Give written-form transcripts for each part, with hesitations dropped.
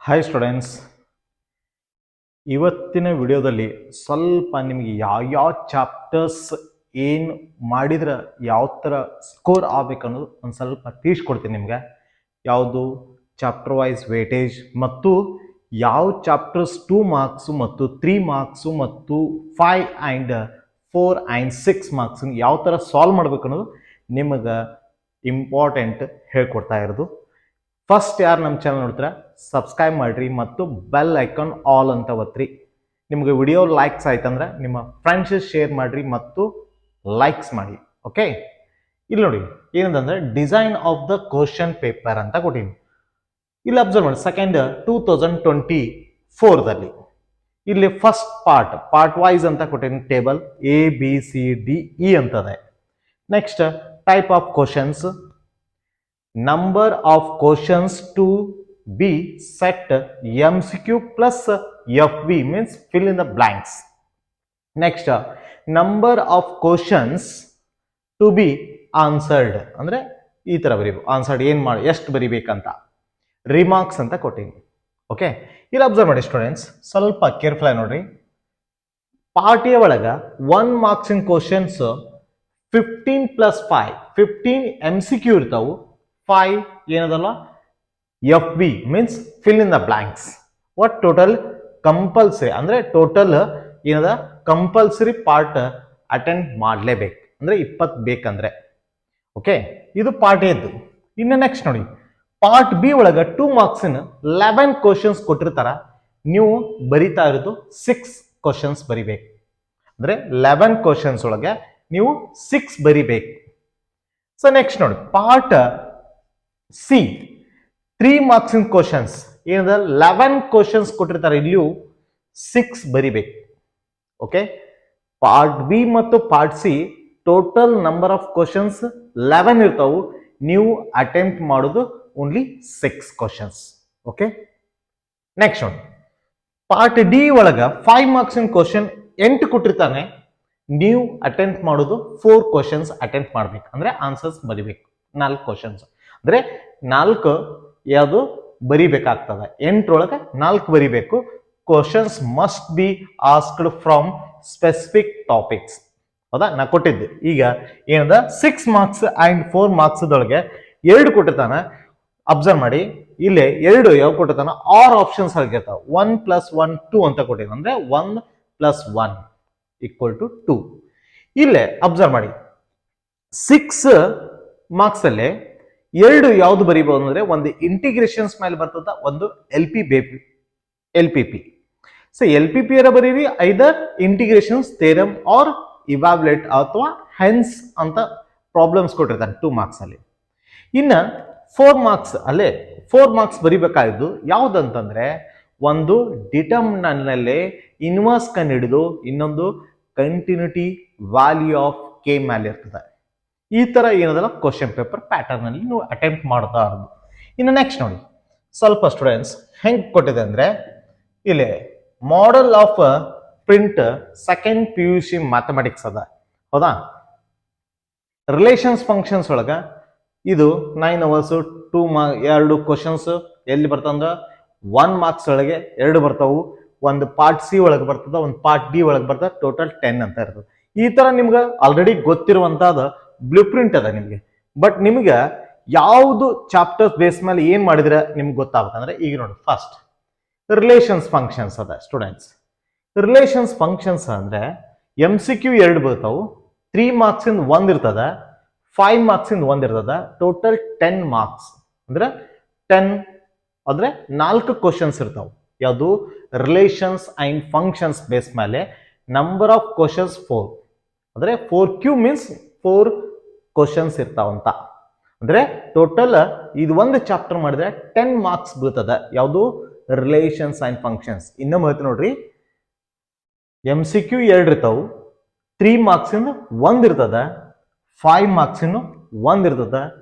Hi students, ಇವತ್ತಿನ ವಿಡಿಯೋದಲ್ಲಿ ಸ್ವಲ್ಪ ನಿಮಗೆ ಯಾವ ಚಾಪ್ಟರ್ಸ್ ಏನು ಮಾಡಿದ್ರೆ ಯಾವ ಥರ ಸ್ಕೋರ್ ಆಗಬೇಕನ್ನೋದು ಒಂದು ಸ್ವಲ್ಪ ತಿಳಿಸ್ಕೊಡ್ತೀನಿ ನಿಮಗೆ. ಯಾವುದು ಚಾಪ್ಟರ್ ವೈಸ್ ವೇಟೇಜ್ ಮತ್ತು ಯಾವ ಚಾಪ್ಟರ್ಸ್ 2 ಮಾರ್ಕ್ಸು ಮತ್ತು 3 ಮಾರ್ಕ್ಸು ಮತ್ತು 5 ಆ್ಯಂಡ್ 4 ಆ್ಯಂಡ್ 6 ಮಾರ್ಕ್ಸ್ ಯಾವ ಥರ ಸಾಲ್ವ್ ಮಾಡ್ಬೇಕು ಅನ್ನೋದು ನಿಮಗೆ ಇಂಪಾರ್ಟೆಂಟ್ ಹೇಳ್ಕೊಡ್ತಾ ಇರೋದು. ಫಸ್ಟ್ ಯಾರು ನಮ್ಮ ಚಾನಲ್ ನೋಡ್ತಾರೆ ಸಬ್ಸ್ಕ್ರೈಬ್ ಮಾಡಿರಿ ಮತ್ತು ಬೆಲ್ ಐಕಾನ್ ಆಲ್ ಅಂತ ಒತ್ತಿರಿ. ನಿಮಗೆ ವಿಡಿಯೋ ಲೈಕ್ಸ್ ಆಯ್ತಂದ್ರೆ ನಿಮ್ಮ ಫ್ರೆಂಡ್ಸ್ ಶೇರ್ ಮಾಡಿರಿ ಮತ್ತು ಲೈಕ್ಸ್ ಮಾಡಿ. ಓಕೆ, ಇಲ್ಲಿ ನೋಡಿ ಏನಂತಂದ್ರೆ design of the question paper ಅಂತ ಕೊಟ್ಟಿನಿ. ಇಲ್ಲಿ ಅಬ್ಸರ್ವ್ ಮಾಡಿ, ಸೆಕೆಂಡ್ 2024ದಲ್ಲಿ ಇಲ್ಲಿ ಫಸ್ಟ್ ಪಾರ್ಟ್ ವೈಸ್ ಅಂತ ಕೊಟ್ಟಿನಿ. ಟೇಬಲ್ ABCDE ಅಂತದೆ. Next type of questions, number of questions to be set MCQ plus FB means fill in the blanks. Next, number of questions to be answered ಅಂದ್ರೆ ಈ ತರ ಬರೀಬೇಕು. Answered ಏನ್ ಮಾಡಿ ಎಷ್ಟು ಬರಿಬೇಕಂತ ರಿಮಾರ್ಕ್ಸ್ ಅಂತ ಕೊಟ್ಟಿನಿ. ಓಕೆ, ಇಲ್ಲಿ ಅಬ್ಸರ್ವ್ ಮಾಡಿ ಸ್ಟೂಡೆಂಟ್ಸ್, ಸ್ವಲ್ಪ ಕೇರ್ಫುಲ್ ಆಗಿ ನೋಡ್ರಿ. ಪಾರ್ಟ್ ಎ ಒಳಗ 1 ಮಾರ್ಕ್ಸ್ ಇನ್ ಕ್ವಶನ್ಸ್ 15 + 5 15 MCQ ಇರ್ತಾವು. 5 ಏನದಲ್ಲ FB means fill in the blanks. What total compulsory ಅಂದ್ರೆ ಟೋಟಲ್ ಏನದ ಕಂಪಲ್ಸರಿ ಪಾರ್ಟ್ ಅಟೆಂಡ್ ಮಾಡಲೇಬೇಕು ಅಂದ್ರೆ 20 ಬೇಕಂದ್ರೆ. ಓಕೆ, ಇದು ಪಾರ್ಟ್ ಎದ್ದು. ಇನ್ನು ನೆಕ್ಸ್ಟ್ ನೋಡಿ, ಪಾರ್ಟ್ ಬಿ ಒಳಗ 2 ಮಾರ್ಕ್ಸ್ 11 ಕ್ವಶನ್ಸ್ ಕೊಟ್ಟಿರ್ತಾರ. ನೀವು ಬರಿತಾ ಇರೋದು 6 ಕ್ವಶನ್ಸ್ ಬರಿಬೇಕು. ಅಂದ್ರೆ 11 ಕ್ವಶನ್ಸ್ ಒಳಗೆ ನೀವು 6 ಬರಿಬೇಕು. ಸೊ ನೆಕ್ಸ್ಟ್ ನೋಡಿ, part C 3 marks in questions ಏನದ 11 ಕ್ವಶನ್ಸ್ ಕೊಟ್ಟಿರ್ತಾರೆ. ಇಲ್ಲಿಯೂ 6 ಬರಿಬೇಕು. ಓಕೆ, ಪಾರ್ಟ್ ಬಿ ಮತ್ತು part C total number of questions 11 ಇರ್ತಾವು. ನೀವು ಅಟೆಂಪ್ಟ್ ಮಾಡೋದು ಓನ್ಲಿ 6 ಕ್ವಶನ್ಸ್. ಓಕೆ, ನೆಕ್ಸ್ಟ್ ನೋಡಿ, ಪಾರ್ಟ್ ಡಿ ಒಳಗ 5 ಮಾರ್ಕ್ಸ್ ಇನ್ ಕ್ವಶನ್ 8 ಕೊಟ್ಟಿರ್ತಾನೆ. ನೀವು ಅಟೆಂಪ್ಟ್ ಮಾಡೋದು 4 ಕ್ವಶನ್ಸ್ ಅಟೆಂಪ್ಟ್ ಮಾಡ್ಬೇಕು. ಅಂದ್ರೆ ಆನ್ಸರ್ಸ್ ಬರಿಬೇಕು 4 ಕ್ವಶನ್ಸ್. ಅಂದ್ರೆ 4 ಯಾವುದು ಬರಿಬೇಕಾಗ್ತದೆ. 8 ಒಳಗೆ 4 ಬರಿಬೇಕು. Questions must be asked from specific topics. ಹೌದಾ, ನಾ ಕೊಟ್ಟಿದ್ದೆ. ಈಗ ಏನದ 6 ಮಾರ್ಕ್ಸ್ ಆ್ಯಂಡ್ 4 ಮಾರ್ಕ್ಸ್ ದೊಳಗೆ 2 ಕೊಟ್ಟಿರ್ತಾನ. ಅಬ್ಸರ್ವ್ ಮಾಡಿ, ಇಲ್ಲಿ 2 ಯಾವ ಕೊಟ್ಟಿರ್ತಾನ 6 ಆಪ್ಷನ್ಸ್ ಆಗಿರ್ತಾವ. 1 + 1 2 ಅಂತ ಕೊಟ್ಟಿದ್ದ. ಅಂದ್ರೆ 1 + 1 = 2. ಇಲ್ಲೇ ಅಬ್ಸರ್ವ್ ಮಾಡಿ, 6 ಮಾರ್ಕ್ಸ್ ಅಲ್ಲಿ 2 ಯಾವ್ದು ಬರೀಬಹುದು ಅಂದ್ರೆ ಒಂದು ಇಂಟಿಗ್ರೇಷನ್ಸ್ ಮೇಲೆ ಬರ್ತದ, ಒಂದು LPP. ಸೊ LPP ಅರ ಬರೀರಿ, ಐದರ್ ಇಂಟಿಗ್ರೇಷನ್ಸ್ ಥಿಯರಮ್ ಆರ್ ಇವಾಲ್ಯುಯೇಟ್ ಅಥವಾ ಹೆನ್ಸ್ ಅಂತ ಪ್ರಾಬ್ಲಮ್ಸ್ ಕೊಟ್ಟಿರ್ತಾನೆ 2 ಮಾರ್ಕ್ಸ್ ಅಲ್ಲಿ. ಇನ್ನ 4 ಮಾರ್ಕ್ಸ್ ಅಲ್ಲೇ 4 ಮಾರ್ಕ್ಸ್ ಬರಿಬೇಕಾಗಿದ್ದು ಯಾವ್ದಂತಂದ್ರೆ ಒಂದು ಡಿಟರ್ಮಿನಂಟ್ ನಲ್ಲಿ ಇನ್ವರ್ಸ್ ಕಂಡು ಹಿಡಿದು ಇನ್ನೊಂದು ಕಂಟಿನ್ಯೂಟಿ ವ್ಯಾಲ್ಯೂ ಆಫ್ ಕೆ ಮೇಲೆ ಇರ್ತದೆ. ಈ ತರ ಏನದಲ್ಲ ಕ್ವಶನ್ ಪೇಪರ್ ಪ್ಯಾಟರ್ನ್ ಅಲ್ಲಿ ನೀವು ಅಟೆಂಪ್ಟ್ ಮಾಡ್ತಾ ಇರೋದು. ಇನ್ನು ನೆಕ್ಸ್ಟ್ ನೋಡಿ, ಸ್ವಲ್ಪ ಸ್ಟೂಡೆಂಟ್ಸ್ ಹೆಂಗ್ ಕೊಟ್ಟಿದೆ ಅಂದ್ರೆ ಇಲ್ಲಿ model of print second PUC mathematics ಅದ. ಹೌದಾ, ರಿಲೇಷನ್ಸ್ ಫಂಕ್ಷನ್ಸ್ ಒಳಗ ಇದು 9 ಅವರ್ಸ್ 2 ಕ್ವಶನ್ಸ್ ಎಲ್ಲಿ ಬರ್ತಂದ್ರ 1 ಮಾರ್ಕ್ಸ್ ಒಳಗೆ 2 ಬರ್ತಾವು. ಒಂದು ಪಾರ್ಟ್ ಸಿ ಒಳಗೆ ಬರ್ತದ, ಒಂದು ಪಾರ್ಟ್ ಡಿ ಒಳಗೆ ಬರ್ತದ. ಟೋಟಲ್ 10 ಅಂತ ಇರ್ತದೆ. ಈ ತರ ನಿಮ್ಗೆ ಆಲ್ರೆಡಿ ಗೊತ್ತಿರುವಂತಹದ್ದು ಬ್ಲೂ ಪ್ರಿಂಟ್ ಅದ ನಿಮ್ಗೆ. ಬಟ್ ನಿಮ್ಗೆ ಯಾವುದು ಚಾಪ್ಟರ್ಸ್ ಬೇಸ್ ಮೇಲೆ ಏನ್ ಮಾಡಿದ್ರೆ ನಿಮ್ಗೆ ಗೊತ್ತಾಗಬೇಕಂದ್ರೆ ಈಗ ನೋಡಿ, ಫಸ್ಟ್ ರಿಲೇಷನ್ಸ್ ಫಂಕ್ಷನ್ಸ್ ಅದ ಸ್ಟೂಡೆಂಟ್ಸ್. ರಿಲೇಷನ್ಸ್ ಫಂಕ್ಷನ್ಸ್ ಅಂದ್ರೆ MCQ 2 ಬರ್ತಾವು. 3 ಮಾರ್ಕ್ಸ್ ಇಂದ 1 ಇರ್ತದ, 5 ಮಾರ್ಕ್ಸ್ ಇಂದ 1 ಇರ್ತದ. ಟೋಟಲ್ 10 ಮಾರ್ಕ್ಸ್ ಅಂದ್ರೆ 10 ಅಂದ್ರೆ 4 ಕ್ವಶನ್ಸ್ ಇರ್ತಾವ. ಯಾವುದು ರಿಲೇಷನ್ಸ್ ಅಂಡ್ ಫಂಕ್ಷನ್ಸ್ ಬೇಸ್ ಮೇಲೆ. ನಂಬರ್ ಆಫ್ ಕ್ವಶನ್ಸ್ 4 ಅಂದ್ರೆ 4Q ಮೀನ್ಸ್ 4 ಕ್ವಶನ್ಸ್ ಇರ್ತಾವಂತ. ಅಂದ್ರೆ ಟೋಟಲ್ ಇದು ಒಂದು ಚಾಪ್ಟರ್ ಮಾಡಿದ್ರೆ 10 ಮಾರ್ಕ್ಸ್ ಬೀಳ್ತದ. ಯಾವುದು ರಿಲೇಷನ್ಸ್ ಅಂಡ್ ಫಂಕ್ಷನ್ಸ್. ಇನ್ನೊಮ್ಮೆ ಹೇಳ್ತೀನಿ ನೋಡ್ರಿ, MCQ 2 ಇರ್ತಾವು. 3 ಮಾರ್ಕ್ಸ್ ಇಂದ 1 ಇರ್ತದ, 5 ಮಾರ್ಕ್ಸ್ ಇಂದ 1 ಇರ್ತದ.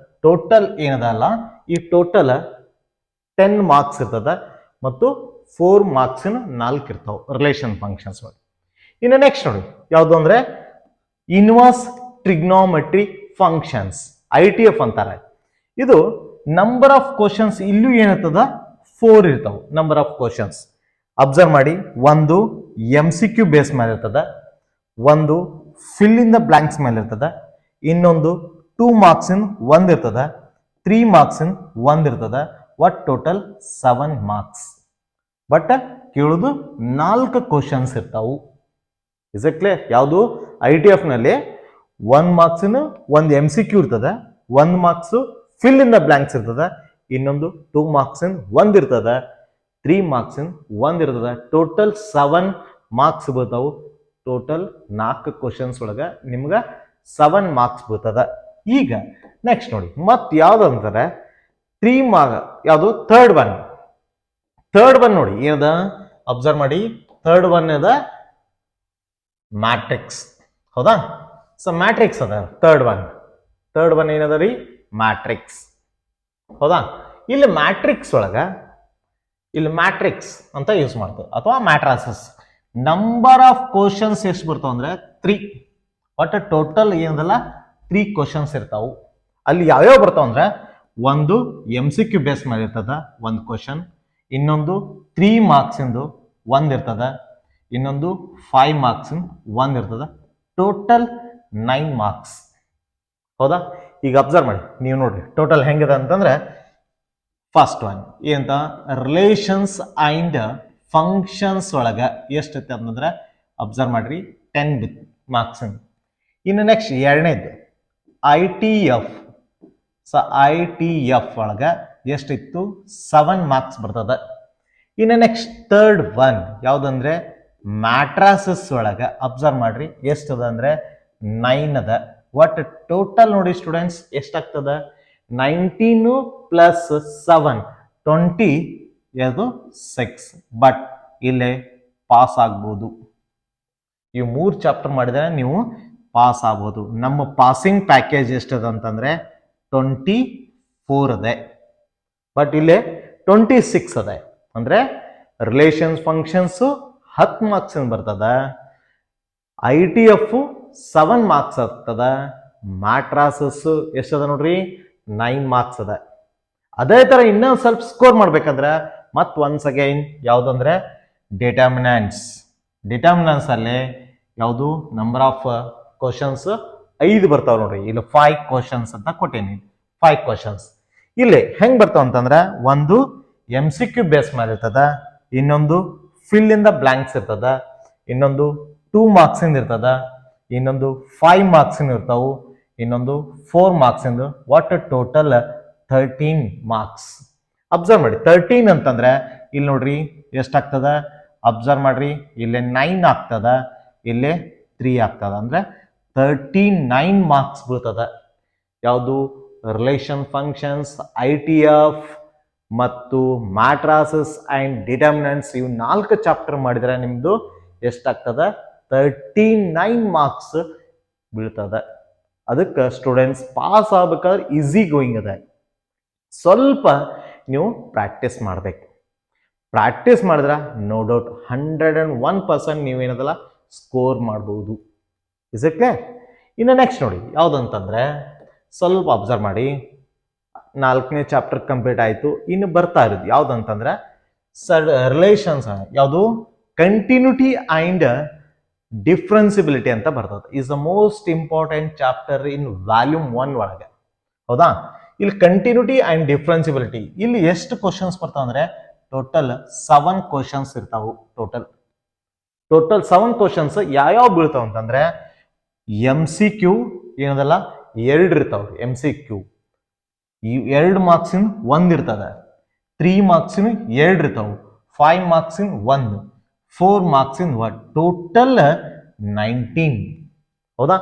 ಟೋಟಲ್ ಏನದಲ್ಲ ಈ ಟೋಟಲ್ 10 ಮಾರ್ಕ್ಸ್ ಇರ್ತದ ಮತ್ತು 4 ಮಾರ್ಕ್ಸ್ 4 ಇರ್ತಾವ ರಿಲೇಷನ್ ಫಂಕ್ಷನ್ಸ್. ಇನ್ನು ನೆಕ್ಸ್ಟ್ ನೋಡಿ, ಯಾವುದು ಅಂದ್ರೆ ಇನ್ವರ್ಸ್ ಟ್ರಿಗ್ನೋಮೆಟ್ರಿ ಫಂಕ್ಷನ್ಸ್ ITF ಅಂತಾರೆ. ಇದು ನಂಬರ್ ಆಫ್ ಕ್ವಶನ್ಸ್ ಇಲ್ಲೂ ಏನಿರ್ತದ 4 ಇರ್ತಾವೆ ನಂಬರ್ ಆಫ್ ಕ್ವಶನ್ಸ್. ಅಬ್ಸರ್ವ್ ಮಾಡಿ, ಒಂದು MCQ ಬೇಸ್ ಮೇಲೆ ಇರ್ತದ, ಒಂದು ಫಿಲ್ ಇನ್ ದ ಬ್ಲಾಂಕ್ಸ್ ಮೇಲೆ ಇರ್ತದ, ಇನ್ನೊಂದು 2 ಮಾರ್ಕ್ಸ್ ಇನ್ ಒಂದ್ ಇರ್ತದ, 3 ಮಾರ್ಕ್ಸ್ ಇನ್ ಒಂದ್ ಇರ್ತದ, ಒಟ್ ಟೋಟಲ್ 7 ಮಾರ್ಕ್ಸ್. ಬಟ್ ಕೇಳುದು 4 ಕ್ವಶನ್ಸ್ ಇರ್ತಾವು. Is it clear? ಯಾವುದು ITF ನಲ್ಲಿ 1 ಮಾರ್ಕ್ಸ್ ಇನ್ ಒಂದು MCQ ಇರ್ತದ, 1 marks fill in the blanks ಇರ್ತದ, ಇನ್ನೊಂದು 2 ಮಾರ್ಕ್ಸ್ ಇನ್ ಒಂದ್ ಇರ್ತದ, 3 ಮಾರ್ಕ್ಸ್ ಇನ್ ಒಂದ್ ಇರ್ತದ. ಟೋಟಲ್ 7 ಮಾರ್ಕ್ಸ್ ಬೀಳ್ತಾವು. ಟೋಟಲ್ 4 ಕ್ವಶನ್ಸ್ ಒಳಗ ನಿಮ್ಗ 7 ಮಾರ್ಕ್ಸ್ ಬೀಳ್ತದ. ಈಗ ನೆಕ್ಸ್ಟ್ ನೋಡಿ, ಮತ್ ಯಾವ್ದಂತಾರೆ 3 ಮಾರ್ಕ್, ಯಾವುದು ಥರ್ಡ್ ಒನ್ ನೋಡಿ ಏನದ, ಅಬ್ಸರ್ವ್ ಮಾಡಿ, ಥರ್ಡ್ ಒನ್ ಅದ ಮ್ಯಾಟ್ರಿಕ್ಸ್. ಹೌದಾ? ಸೊ ಮ್ಯಾಟ್ರಿಕ್ಸ್ ಅದ ಥರ್ಡ್ ಒನ್ ಏನದ ರೀ, ಮ್ಯಾಟ್ರಿಕ್ಸ್. ಹೌದಾ? ಇಲ್ಲಿ ಮ್ಯಾಟ್ರಿಕ್ಸ್ ಅಂತ ಯೂಸ್ ಮಾಡ್ತೇವೆ, ಅಥವಾ ಮ್ಯಾಟ್ರಾಸಸ್. ನಂಬರ್ ಆಫ್ ಕ್ವಶನ್ಸ್ ಎಷ್ಟು ಬರ್ತಾವ ಅಂದ್ರೆ 3. ಒಟ್ಟು ಟೋಟಲ್ ಏನದಲ್ಲ 3 ಕ್ವಶನ್ಸ್ ಇರ್ತಾವು. ಅಲ್ಲಿ ಯಾವ್ಯಾವ ಬರ್ತಾವ ಅಂದ್ರೆ, ಒಂದು MCQ ಬೇಸ್ ಮೇಲೆ ಇರ್ತದ ಒಂದು ಕ್ವಶನ್, ಇನ್ನೊಂದು 3 ಮಾರ್ಕ್ಸ್ ಇಂದು ಒಂದ್ ಇರ್ತದ, ಇನ್ನೊಂದು 5 ಮಾರ್ಕ್ಸ್ ಒಂದ್ ಇರ್ತದ. Total 9 marks. ಹೌದಾ? ಈಗ ಅಬ್ಸರ್ವ್ ಮಾಡಿ, ನೀವು ನೋಡ್ರಿ ಟೋಟಲ್ ಹೆಂಗದ ಅಂತಂದ್ರೆ, ಫಸ್ಟ್ ಒನ್ ಏನಂತ, ರಿಲೇಷನ್ಸ್ ಅಂಡ್ ಫಂಕ್ಷನ್ಸ್ ಒಳಗ ಎಷ್ಟೈತೆ ಅಂತಂದ್ರೆ, ಅಬ್ಸರ್ವ್ ಮಾಡ್ರಿ 10 ಮಾರ್ಕ್ಸ್. ಇನ್ನು ನೆಕ್ಸ್ಟ್ ಎರಡನೇದು ITF. ಸೊ ITF ಒಳಗ ಎಷ್ಟಿತ್ತು, 7 ಮಾರ್ಕ್ಸ್ ಬರ್ತದ. ಇನ್ನು ನೆಕ್ಸ್ಟ್ ಥರ್ಡ್ ಒನ್ ಯಾವ್ದಂದ್ರೆ ಮ್ಯಾಟ್ರಾಸಸ್ ಒಳಗ ಅಬ್ಸರ್ವ್ ಮಾಡ್ರಿ ಎಷ್ಟದ ಅಂದ್ರೆ 9 ಅದ. ಒಟ್ ಟೋಟಲ್ ನೋಡಿ ಸ್ಟೂಡೆಂಟ್ಸ್ ಎಷ್ಟಾಗ್ತದ, 19 ಪ್ಲಸ್ 7 26. ಬಟ್ ಇಲ್ಲೇ ಪಾಸ್ ಆಗ್ಬೋದು. ಈ 3 ಚಾಪ್ಟರ್ ಮಾಡಿದ್ರೆ ನೀವು ಪಾಸ್ ಆಗ್ಬೋದು. ನಮ್ಮ ಪಾಸಿಂಗ್ ಪ್ಯಾಕೇಜ್ ಎಷ್ಟದ ಅಂತಂದ್ರೆ 24 ಅದೆ, ಬಟ್ ಇಲ್ಲೇ 26 ಅದೆ. ಅಂದ್ರೆ ರಿಲೇಷನ್ಸ್ ಫಂಕ್ಷನ್ಸ್ 10 ಮಾರ್ಕ್ಸ್ ಬರ್ತದ, ITF 7 ಮಾರ್ಕ್ಸ್ ಆಗ್ತದ, ಮ್ಯಾಟ್ರಾಸಸ್ ಎಷ್ಟದ ನೋಡ್ರಿ 9 ಮಾರ್ಕ್ಸ್ ಅದ. ಅದೇ ತರ ಇನ್ನೊಂದು ಸ್ವಲ್ಪ ಸ್ಕೋರ್ ಮಾಡ್ಬೇಕಂದ್ರೆ ಮತ್ ಒನ್ಸ್ ಅಗೈನ್ ಯಾವ್ದಂದ್ರೆ ಡಿಟರ್ಮಿನೆಂಟ್ಸ್ ಅಲ್ಲಿ ಯಾವುದು ನಂಬರ್ ಆಫ್ ಕ್ವಶನ್ಸ್ 5 ಬರ್ತಾವ ನೋಡ್ರಿ. ಇಲ್ಲಿ 5 ಕ್ವಶನ್ಸ್ ಅಂತ ಕೊಟ್ಟೇನಿ, 5 ಕ್ವಶನ್ಸ್. ಇಲ್ಲಿ ಹೆಂಗ್ ಬರ್ತಾವ ಅಂತಂದ್ರೆ, ಒಂದು MCQ ಬೇಸ್ ಮೇಲೆ ಇರ್ತದ, ಇನ್ನೊಂದು ಫಿಲ್ ಇನ್ ದ ಬ್ಲಾಂಕ್ಸ್ ಇರ್ತದ, ಇನ್ನೊಂದು 2 ಮಾರ್ಕ್ಸ್ ಇಂದ ಇರ್ತದ, ಇನ್ನೊಂದು 5 ಮಾರ್ಕ್ಸ್ ಇರ್ತಾವು, ಇನ್ನೊಂದು 4 ಮಾರ್ಕ್ಸ್ ಇಂದ. ಒಟ್ಟು ಟೋಟಲ್ 13 ಮಾರ್ಕ್ಸ್. ಅಬ್ಸರ್ವ್ ಮಾಡಿ 13 ಅಂತಂದ್ರೆ ಇಲ್ಲಿ ನೋಡ್ರಿ ಎಷ್ಟಾಗ್ತದ, ಅಬ್ಸರ್ವ್ ಮಾಡ್ರಿ, ಇಲ್ಲೇ 9 ಆಗ್ತದ, ಇಲ್ಲೇ 3 ಆಗ್ತದ. ಅಂದ್ರೆ 39 ಮಾರ್ಕ್ಸ್ ಬೀಳ್ತದ. ಯಾವುದು ರಿಲೇಷನ್ ಫಂಕ್ಷನ್ಸ್, ITF ಮತ್ತು ಮ್ಯಾಟ್ರಾಸಸ್ ಅಂಡ್ ಡಿಟರ್ಮಿನೆಂಟ್ಸ್, ಇವು 4 ಚಾಪ್ಟರ್ ಮಾಡಿದ್ರೆ ನಿಮ್ದು ಎಷ್ಟಾಗ್ತದ, 39 ಮಾರ್ಕ್ಸ್ ಬೀಳ್ತದ. ಅದಕ್ಕೆ ಸ್ಟೂಡೆಂಟ್ಸ್ ಪಾಸ್ ಆಗ್ಬೇಕಾದ್ರೆ ಈಸಿ ಗೋಯಿಂಗ್ ಅದ. ಸ್ವಲ್ಪ ನೀವು ಪ್ರಾಕ್ಟೀಸ್ ಮಾಡ್ಬೇಕು. ಪ್ರಾಕ್ಟೀಸ್ ಮಾಡಿದ್ರೆ ನೋ ಡೌಟ್ 101% ನೀವೇನದಲ್ಲ ಸ್ಕೋರ್ ಮಾಡ್ಬೋದು. Is it clear? ಇನ್ನು ನೆಕ್ಸ್ಟ್ ನೋಡಿ ಯಾವ್ದಂತಂದ್ರೆ, ಸ್ವಲ್ಪ ಅಬ್ಸರ್ವ್ ಮಾಡಿ, 4ನೇ ಚಾಪ್ಟರ್ ಕಂಪ್ಲೀಟ್ ಆಯ್ತು. ಇನ್ನು ಬರ್ತಾ ಇರೋದು ಯಾವ್ದಂತಂದ್ರೆ ರಿಲೇಷನ್ಸ್, ಯಾವುದು ಕಂಟಿನ್ಯೂಟಿ ಅಂಡ್ ಡಿಫ್ರೆನ್ಸಿಬಿಲಿಟಿ ಅಂತ ಬರ್ತದೆ. Is the most important chapter in volume 1 ಒಳಗೆ. ಹೌದಾ? ಇಲ್ಲಿ ಕಂಟಿನ್ಯೂಟಿ ಅಂಡ್ ಡಿಫ್ರೆನ್ಸಿಬಿಲಿಟಿ, ಇಲ್ಲಿ ಎಷ್ಟು ಕ್ವಶನ್ಸ್ ಬರ್ತಾವ ಅಂದ್ರೆ ಟೋಟಲ್ 7 ಕ್ವಶನ್ಸ್ ಇರ್ತಾವು. ಟೋಟಲ್ 7 ಕ್ವಶನ್ಸ್ ಯಾವ್ಯಾವ ಬೀಳ್ತಾವ ಅಂತಂದ್ರೆ, MCQ ಏನದಲ್ಲ 2 ಇರ್ತಾವ. MCQ 2 ಮಾರ್ಕ್ಸ್ ಇನ್ ಒಂದ್ ಇರ್ತದ, 3 ಮಾರ್ಕ್ಸ್ ಇನ್ 2 ಇರ್ತಾವ, 5 marks in 1, 4 marks in 1. Total 19. ಹೌದಾ?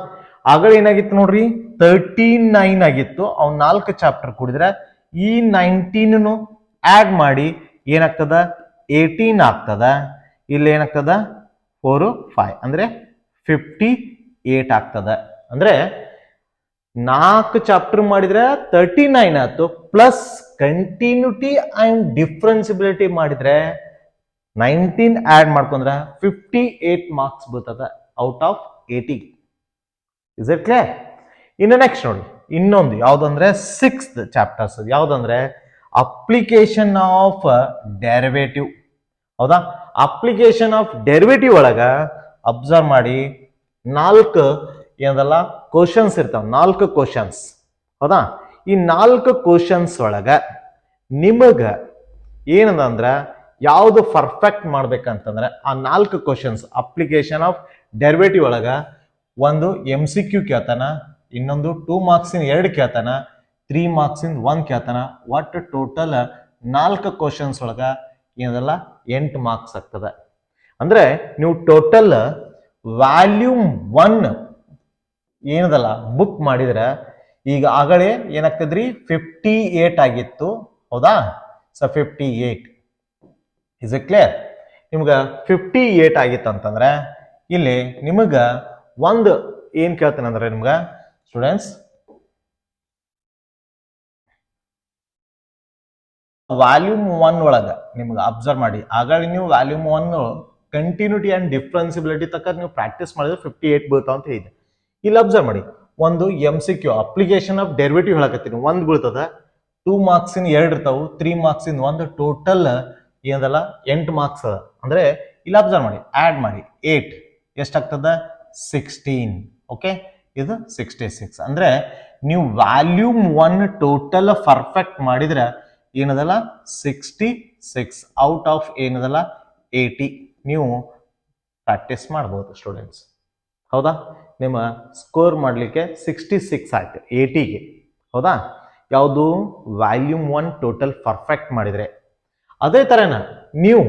ಆಗಲೇ ಏನಾಗಿತ್ತು ನೋಡ್ರಿ 39 ಆಗಿತ್ತು. ಅವ್ 4 ಚಾಪ್ಟರ್ ಕೂಡಿದ್ರೆ ಈ 19 ಆಡ್ ಮಾಡಿ ಏನಾಗ್ತದ 18 ಆಗ್ತದ. ಇಲ್ಲಿ ಏನಾಗ್ತದ 4 5 ಅಂದ್ರೆ 58 ಆಗ್ತದ. ಅಂದ್ರೆ 4 ಚಾಪ್ಟರ್ ಮಾಡಿದ್ರೆ 39 ಆಯ್ತು, ಪ್ಲಸ್ ಕಂಟಿನ್ಯೂಟಿ ಅಂಡ್ ಡಿಫ್ರೆನ್ಸಿಬಿಲಿಟಿ ಮಾಡಿದ್ರೆ 19 ಆಡ್ ಮಾಡ್ಕೊಂಡ್ರೆ 58 ಮಾರ್ಕ್ಸ್ ಬರ್ತದ out of 80. Is it clear? ಇನ್ನು ನೆಕ್ಸ್ಟ್ ನೋಡಿ ಇನ್ನೊಂದು ಯಾವ್ದಂದ್ರೆ 6th ಚಾಪ್ಟರ್ಸ್ ಯಾವ್ದಂದ್ರೆ ಅಪ್ಲಿಕೇಶನ್ ಆಫ್ ಡೆರಿವೇಟಿವ್. ಹೌದಾ? ಅಪ್ಲಿಕೇಶನ್ ಆಫ್ ಡೆರಿವೇಟಿವ್ ಒಳಗ ಅಬ್ಸರ್ವ್ ಮಾಡಿ 4 ಏನದಲ್ಲ ಕ್ವಶನ್ಸ್ ಇರ್ತಾವ, 4 ಕ್ವಶನ್ಸ್. ಹೌದಾ? ಈ 4 ಕ್ವಶನ್ಸ್ ಒಳಗ ನಿಮಗ ಏನದ ಅಂದ್ರ ಯಾವುದು ಪರ್ಫೆಕ್ಟ್ ಮಾಡ್ಬೇಕಂತಂದ್ರೆ ಆ 4 ಕ್ವಶನ್ಸ್ ಅಪ್ಲಿಕೇಶನ್ ಆಫ್ ಡೆರಿವೇಟಿವ್ ಒಳಗ ಒಂದು MCQ ಕೇಳ್ತಾನ, ಇನ್ನೊಂದು 2 ಮಾರ್ಕ್ಸಿನ 2 ಕೇಳ್ತಾನ, 3 ಮಾರ್ಕ್ಸಿನ 1 ಕೇಳ್ತಾನ. ಒಟ್ಟು ಟೋಟಲ್ 4 ಕ್ವಶನ್ಸ್ ಒಳಗ ಏನದಲ್ಲ 8 ಮಾರ್ಕ್ಸ್ ಆಗ್ತದ. ಅಂದ್ರೆ ನೀವು ಟೋಟಲ್ ವ್ಯಾಲ್ಯೂಮ್ 1 ಏನದಲ್ಲ ಬುಕ್ ಮಾಡಿದ್ರೆ ಈಗ ಆಗಲೇ ಏನಾಗ್ತದ್ರಿ 58 ಆಗಿತ್ತು. ಹೌದಾ? So 58 is it clear? ನಿಮ್ಗ 58 ಆಗಿತ್ತು ಅಂತಂದ್ರೆ ಇಲ್ಲಿ ನಿಮಗ ಒಂದು ಏನ್ ಕೇಳ್ತಾನೆ ಅಂದ್ರೆ ನಿಮ್ಗ ಸ್ಟೂಡೆಂಟ್ಸ್ ವಾಲ್ಯೂಮ್ 1 ಒಳಗ ನಿಮ್ಗೆ ಅಬ್ಸರ್ವ್ ಮಾಡಿ ಆಗಲೇ ನೀವು ವಾಲ್ಯೂಮ್ 1 ಕಂಟಿನ್ಯೂಟಿ ಅಂಡ್ ಡಿಫ್ರೆನ್ಸಿಬಿಲಿಟಿ ತಕ್ಕ ನೀವು ಪ್ರಾಕ್ಟೀಸ್ ಮಾಡಿದ್ರೆ 58 ಬೀಳ್ತಾವ ಅಂತ ಹೇಳಿದೆ. ಇಲ್ಲಿ ಅಬ್ಸರ್ವ್ ಮಾಡಿ ಒಂದು MCQ ಅಪ್ಲಿಕೇಶನ್ ಆಫ್ ಡೆರಿವೇಟಿವ್ ಹೇಳಕತ್ತೀನಿ, 1 ಬೀಳ್ತದ, 2 ಮಾರ್ಕ್ಸಿನ 2 ಇರ್ತಾವು, 3 ಮಾರ್ಕ್ಸಿನ 1, ಟೋಟಲ್ ಏನದಲ್ಲ 8 ಮಾರ್ಕ್ಸ್ ಅದ. ಅಂದ್ರೆ ಇಲ್ಲಿ ಅಬ್ಸರ್ವ್ ಮಾಡಿ, ಆಡ್ ಮಾಡಿ 8 ಎಷ್ಟಾಗ್ತದ 16. ಓಕೆ, ಇದು 66. ಅಂದ್ರೆ ನೀವು ವ್ಯಾಲ್ಯೂಮ್ 1 ಟೋಟಲ್ ಪರ್ಫೆಕ್ಟ್ ಮಾಡಿದ್ರೆ ಏನದಲ್ಲ 66 ಔಟ್ ಆಫ್ ಏನದಲ್ಲ 80 ನೀವು ಪ್ರಾಕ್ಟೀಸ್ ಮಾಡ್ಬೋದು ಸ್ಟೂಡೆಂಟ್ಸ್. ಹೌದಾ? ನಿಮ್ಮ ಸ್ಕೋರ್ ಮಾಡಲಿಕ್ಕೆ 66 ಆಯ್ತು 80ಗೆ. ಹೌದಾ? ಯಾವುದು ವ್ಯಾಲ್ಯೂಮ್ 1 ಟೋಟಲ್ ಪರ್ಫೆಕ್ಟ್ ಮಾಡಿದ್ರೆ. ಅದೇ ತರನ ನೀವು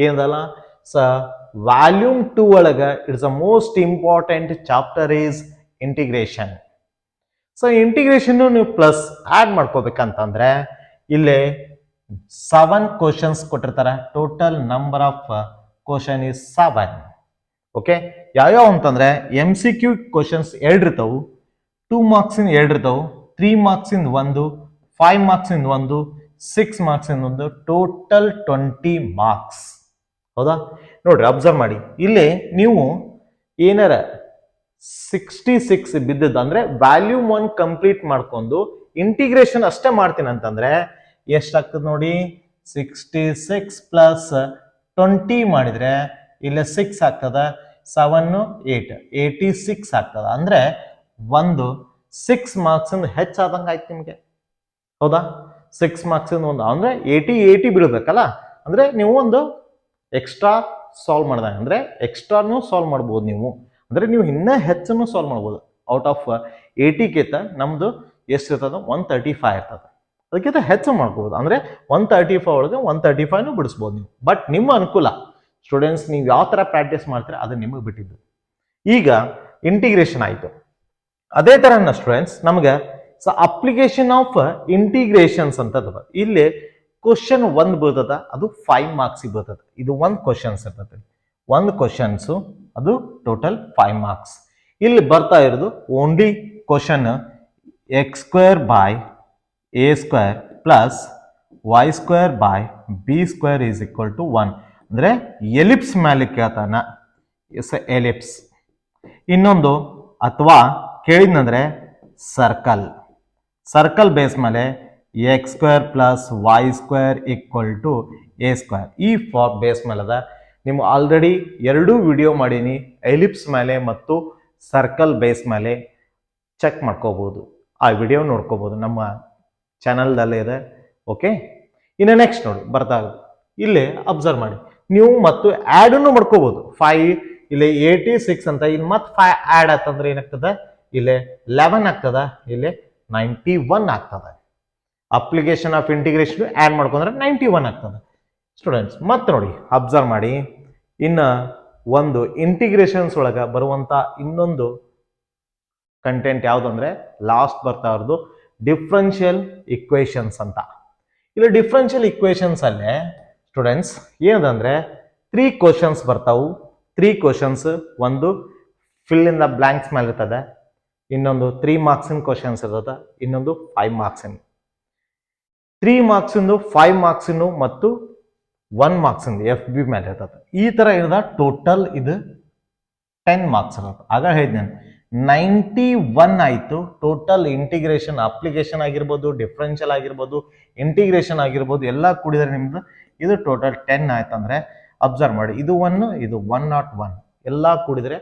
ಏನದಲ್ಲ ವ್ಯಾಲ್ಯೂಮ್ 2 ಒಳಗ it's a most important chapter is integration. So integration ನೀವು ಪ್ಲಸ್ ಆಡ್ ಮಾಡ್ಕೋಬೇಕಂತಂದ್ರೆ ಇಲ್ಲಿ 7 ಕ್ವಶನ್ಸ್ ಕೊಟ್ಟಿರ್ತಾರೆ. Total number of question is 7. Okay, ಯಾವ್ಯಾವ ಅಂತಂದ್ರೆ MCQ ಕ್ವಶನ್ಸ್ 2 ಇರ್ತಾವು, 2 ಮಾರ್ಕ್ಸಿನ 2 ಇರ್ತಾವು, 3 ಮಾರ್ಕ್ಸಿಂದ 1, 5 ಮಾರ್ಕ್ಸಿಂದ 1, 6 ಮಾರ್ಕ್ಸಿಂದ 1, ಟೋಟಲ್ 20 ಮಾರ್ಕ್ಸ್. ಹೌದಾ? ನೋಡ್ರಿ ಅಬ್ಸರ್ವ್ ಮಾಡಿ, ಇಲ್ಲಿ ನೀವು ಏನಾರ 66 ಬಿದ್ದದ್ದು ಅಂದ್ರೆ ವ್ಯಾಲ್ಯೂಮ್ 1 ಕಂಪ್ಲೀಟ್ ಮಾಡ್ಕೊಂಡು ಇಂಟಿಗ್ರೇಷನ್ ಅಷ್ಟೇ ಮಾಡ್ತೀನಿ ಅಂತಂದ್ರೆ ಎಷ್ಟಾಗ್ತದೆ ನೋಡಿ, 66 ಪ್ಲಸ್ 20 ಮಾಡಿದ್ರೆ ಇಲ್ಲಿ 6 ಆಗ್ತದ, 7 8 86 ಆಗ್ತದ. ಅಂದ್ರೆ ಒಂದು 6 ಮಾರ್ಕ್ಸ್ ಹೆಚ್ಚಾದಂಗ ಆಯ್ತು ನಿಮ್ಗೆ. ಹೌದಾ? 6 ಮಾರ್ಕ್ಸ್ ಒಂದು ಅಂದ್ರೆ 80 ಬೀಳ್ಬೇಕಲ್ಲ. ಅಂದ್ರೆ ನೀವು ಒಂದು ಎಕ್ಸ್ಟ್ರಾ ಸಾಲ್ವ್ ಮಾಡಿದಾಗ ಅಂದ್ರೆ ಎಕ್ಸ್ಟ್ರಾನು ಸಾಲ್ವ್ ಮಾಡ್ಬೋದು ನೀವು. ಅಂದ್ರೆ ನೀವು ಇನ್ನೂ ಹೆಚ್ಚನ್ನು ಸಾಲ್ವ್ ಮಾಡ್ಬೋದು. ಔಟ್ ಆಫ್ 80ಗಿಂತ ನಮ್ದು ಎಷ್ಟು ಇರ್ತದ 135 ಇರ್ತದೆ. ಅದಕ್ಕಿಂತ ಹೆಚ್ಚು ಮಾಡ್ಕೋಬೋದು. ಅಂದ್ರೆ 135 ಒಳಗೆ 135 ಬಿಡಿಸ್ಬೋದು ನೀವು. ಬಟ್ ನಿಮ್ಮ ಅನುಕೂಲ ಸ್ಟೂಡೆಂಟ್ಸ್, ನೀವು ಯಾವ ತರ ಪ್ರಾಕ್ಟೀಸ್ ಮಾಡ್ತೀರಾ ಅದು ನಿಮಗೆ ಬಿಟ್ಟಿದ್ದು. ಈಗ ಇಂಟಿಗ್ರೇಷನ್ ಆಯ್ತು. ಅದೇ ತರ ಸ್ಟೂಡೆಂಟ್ಸ್ ನಮ್ಗೆ ಅಪ್ಲಿಕೇಶನ್ ಆಫ್ ಇಂಟಿಗ್ರೇಷನ್ಸ್ ಅಂತ ಇಲ್ಲಿ ಕ್ವಶನ್ 1 ಬೀಳ್ತದ, ಅದು 5 ಮಾರ್ಕ್ಸ್ ಬೀಳ್ತದ. ಇದು 1 ಕ್ವಶನ್ಸ್ ಇರ್ತದೆ, 1 ಕ್ವಶನ್ಸ್ ಅದು ಟೋಟಲ್ 5 ಮಾರ್ಕ್ಸ್. ಇಲ್ಲಿ ಬರ್ತಾ ಇರೋದು only question x² by a² plus y² by b² is equal to 1. ಅಂದ್ರೆ ಎಲಿಪ್ಸ್ ಮೇಲೆ ಕೇಳ್ತಾನ, ಎಲಿಪ್ಸ್. ಇನ್ನೊಂದು ಅಥವಾ ಕೇಳಿದ್ನಂದ್ರೆ ಸರ್ಕಲ್, ಸರ್ಕಲ್ ಬೇಸ್ ಮೇಲೆ x² plus y² equal to a². ಈ ಫಾರ್ ಬೇಸ್ ಮೇಲೆ ಅದ. ನೀವು ಆಲ್ರೆಡಿ 2 ವಿಡಿಯೋ ಮಾಡೀನಿ, ಎಲಿಪ್ಸ್ ಮೇಲೆ ಮತ್ತು ಸರ್ಕಲ್ ಬೇಸ್ ಮೇಲೆ. ಚೆಕ್ ಮಾಡ್ಕೋಬಹುದು, ಆ ವಿಡಿಯೋ ನೋಡ್ಕೋಬಹುದು, ನಮ್ಮ ಚಾನಲ್ದಲ್ಲೇ ಇದೆ. ಓಕೆ, ಇನ್ನು ನೆಕ್ಸ್ಟ್ ನೋಡಿ ಬರ್ತಾಗ ಇಲ್ಲಿ ಅಬ್ಸರ್ವ್ ಮಾಡಿ, ನೀವು ಮತ್ತು ಆಡ್ ಅನ್ನು ಮಾಡ್ಕೋಬಹುದು. 5 ಇಲ್ಲಿ 86 ಅಂತ, ಇಲ್ಲಿ ಮತ್ತೆ 5 ಆಡ್ ಆತಂದ್ರೆ ಏನಾಗ್ತದೆ, ಇಲ್ಲಿ 11 ಆಗ್ತದ, ಇಲ್ಲಿ 91 ಆಗ್ತದೆ. ಅಪ್ಲಿಕೇಶನ್ ಆಫ್ ಇಂಟಿಗ್ರೇಷನ್ ಆಡ್ ಮಾಡ್ಕೊಂಡ್ರೆ 91 ಆಗ್ತದೆ ಸ್ಟೂಡೆಂಟ್ಸ್. ಮತ್ತೆ ನೋಡಿ ಅಬ್ಸರ್ವ್ ಮಾಡಿ, ಇನ್ನು ಒಂದು ಇಂಟಿಗ್ರೇಷನ್ಸ್ ಒಳಗ ಬರುವಂತ ಇನ್ನೊಂದು ಕಂಟೆಂಟ್ ಯಾವುದು ಅಂದ್ರೆ ಲಾಸ್ಟ್ ಬರ್ತಾ ಇರೋದು ಡಿಫ್ರೆನ್ಷಿಯಲ್ ಇಕ್ವೇಶನ್ಸ್ ಅಂತ. ಇಲ್ಲಿ ಡಿಫ್ರೆನ್ಷಿಯಲ್ ಇಕ್ವೇಶನ್ಸ್ ಅಲ್ಲೇ ಸ್ಟೂಡೆಂಟ್ಸ್ ಏನದಂದ್ರೆ 3 ಕ್ವಶನ್ಸ್ ಬರ್ತಾವು. 3 ಕ್ವಶನ್ಸ್, ಒಂದು ಫಿಲ್ ಇನ್ ದ ಬ್ಲಾಂಕ್ಸ್ ಮೇಲೆ ಇರ್ತದೆ, ಇನ್ನೊಂದು 3 ಮಾರ್ಕ್ಸಿನ ಕ್ವಶನ್ಸ್ ಇರ್ತದೆ, ಇನ್ನೊಂದು 5 ಮಾರ್ಕ್ಸಿನ. 3 ಮಾರ್ಕ್ಸಿಂದು, 5 ಮಾರ್ಕ್ಸಿನ ಮತ್ತು 1 ಮಾರ್ಕ್ಸಿಂದು FB ಮೇಲೆ ಇರ್ತದೆ. ಈ ತರ ಇರೋದ ಟೋಟಲ್ ಇದು 10 ಮಾರ್ಕ್ಸ್ ಇರುತ್ತೆ. ಆಗ ಹೇಳಿದ್ನೆ 91 ಆಯಿತು. ಟೋಟಲ್ ಇಂಟಿಗ್ರೇಷನ್ ಅಪ್ಲಿಕೇಶನ್ ಆಗಿರ್ಬೋದು, ಡಿಫ್ರೆನ್ಷಿಯಲ್ ಆಗಿರ್ಬೋದು, ಇಂಟಿಗ್ರೇಷನ್ ಆಗಿರ್ಬೋದು ಎಲ್ಲ ಕೂಡಿದರೆ ನಿಮ್ದು ಇದು ಟೋಟಲ್ 10 ಆಯ್ತು. ಅಂದರೆ ಅಬ್ಸರ್ವ್ ಮಾಡಿ, ಇದು 1 ಇದು 101 ಎಲ್ಲ ಕೂಡಿದರೆ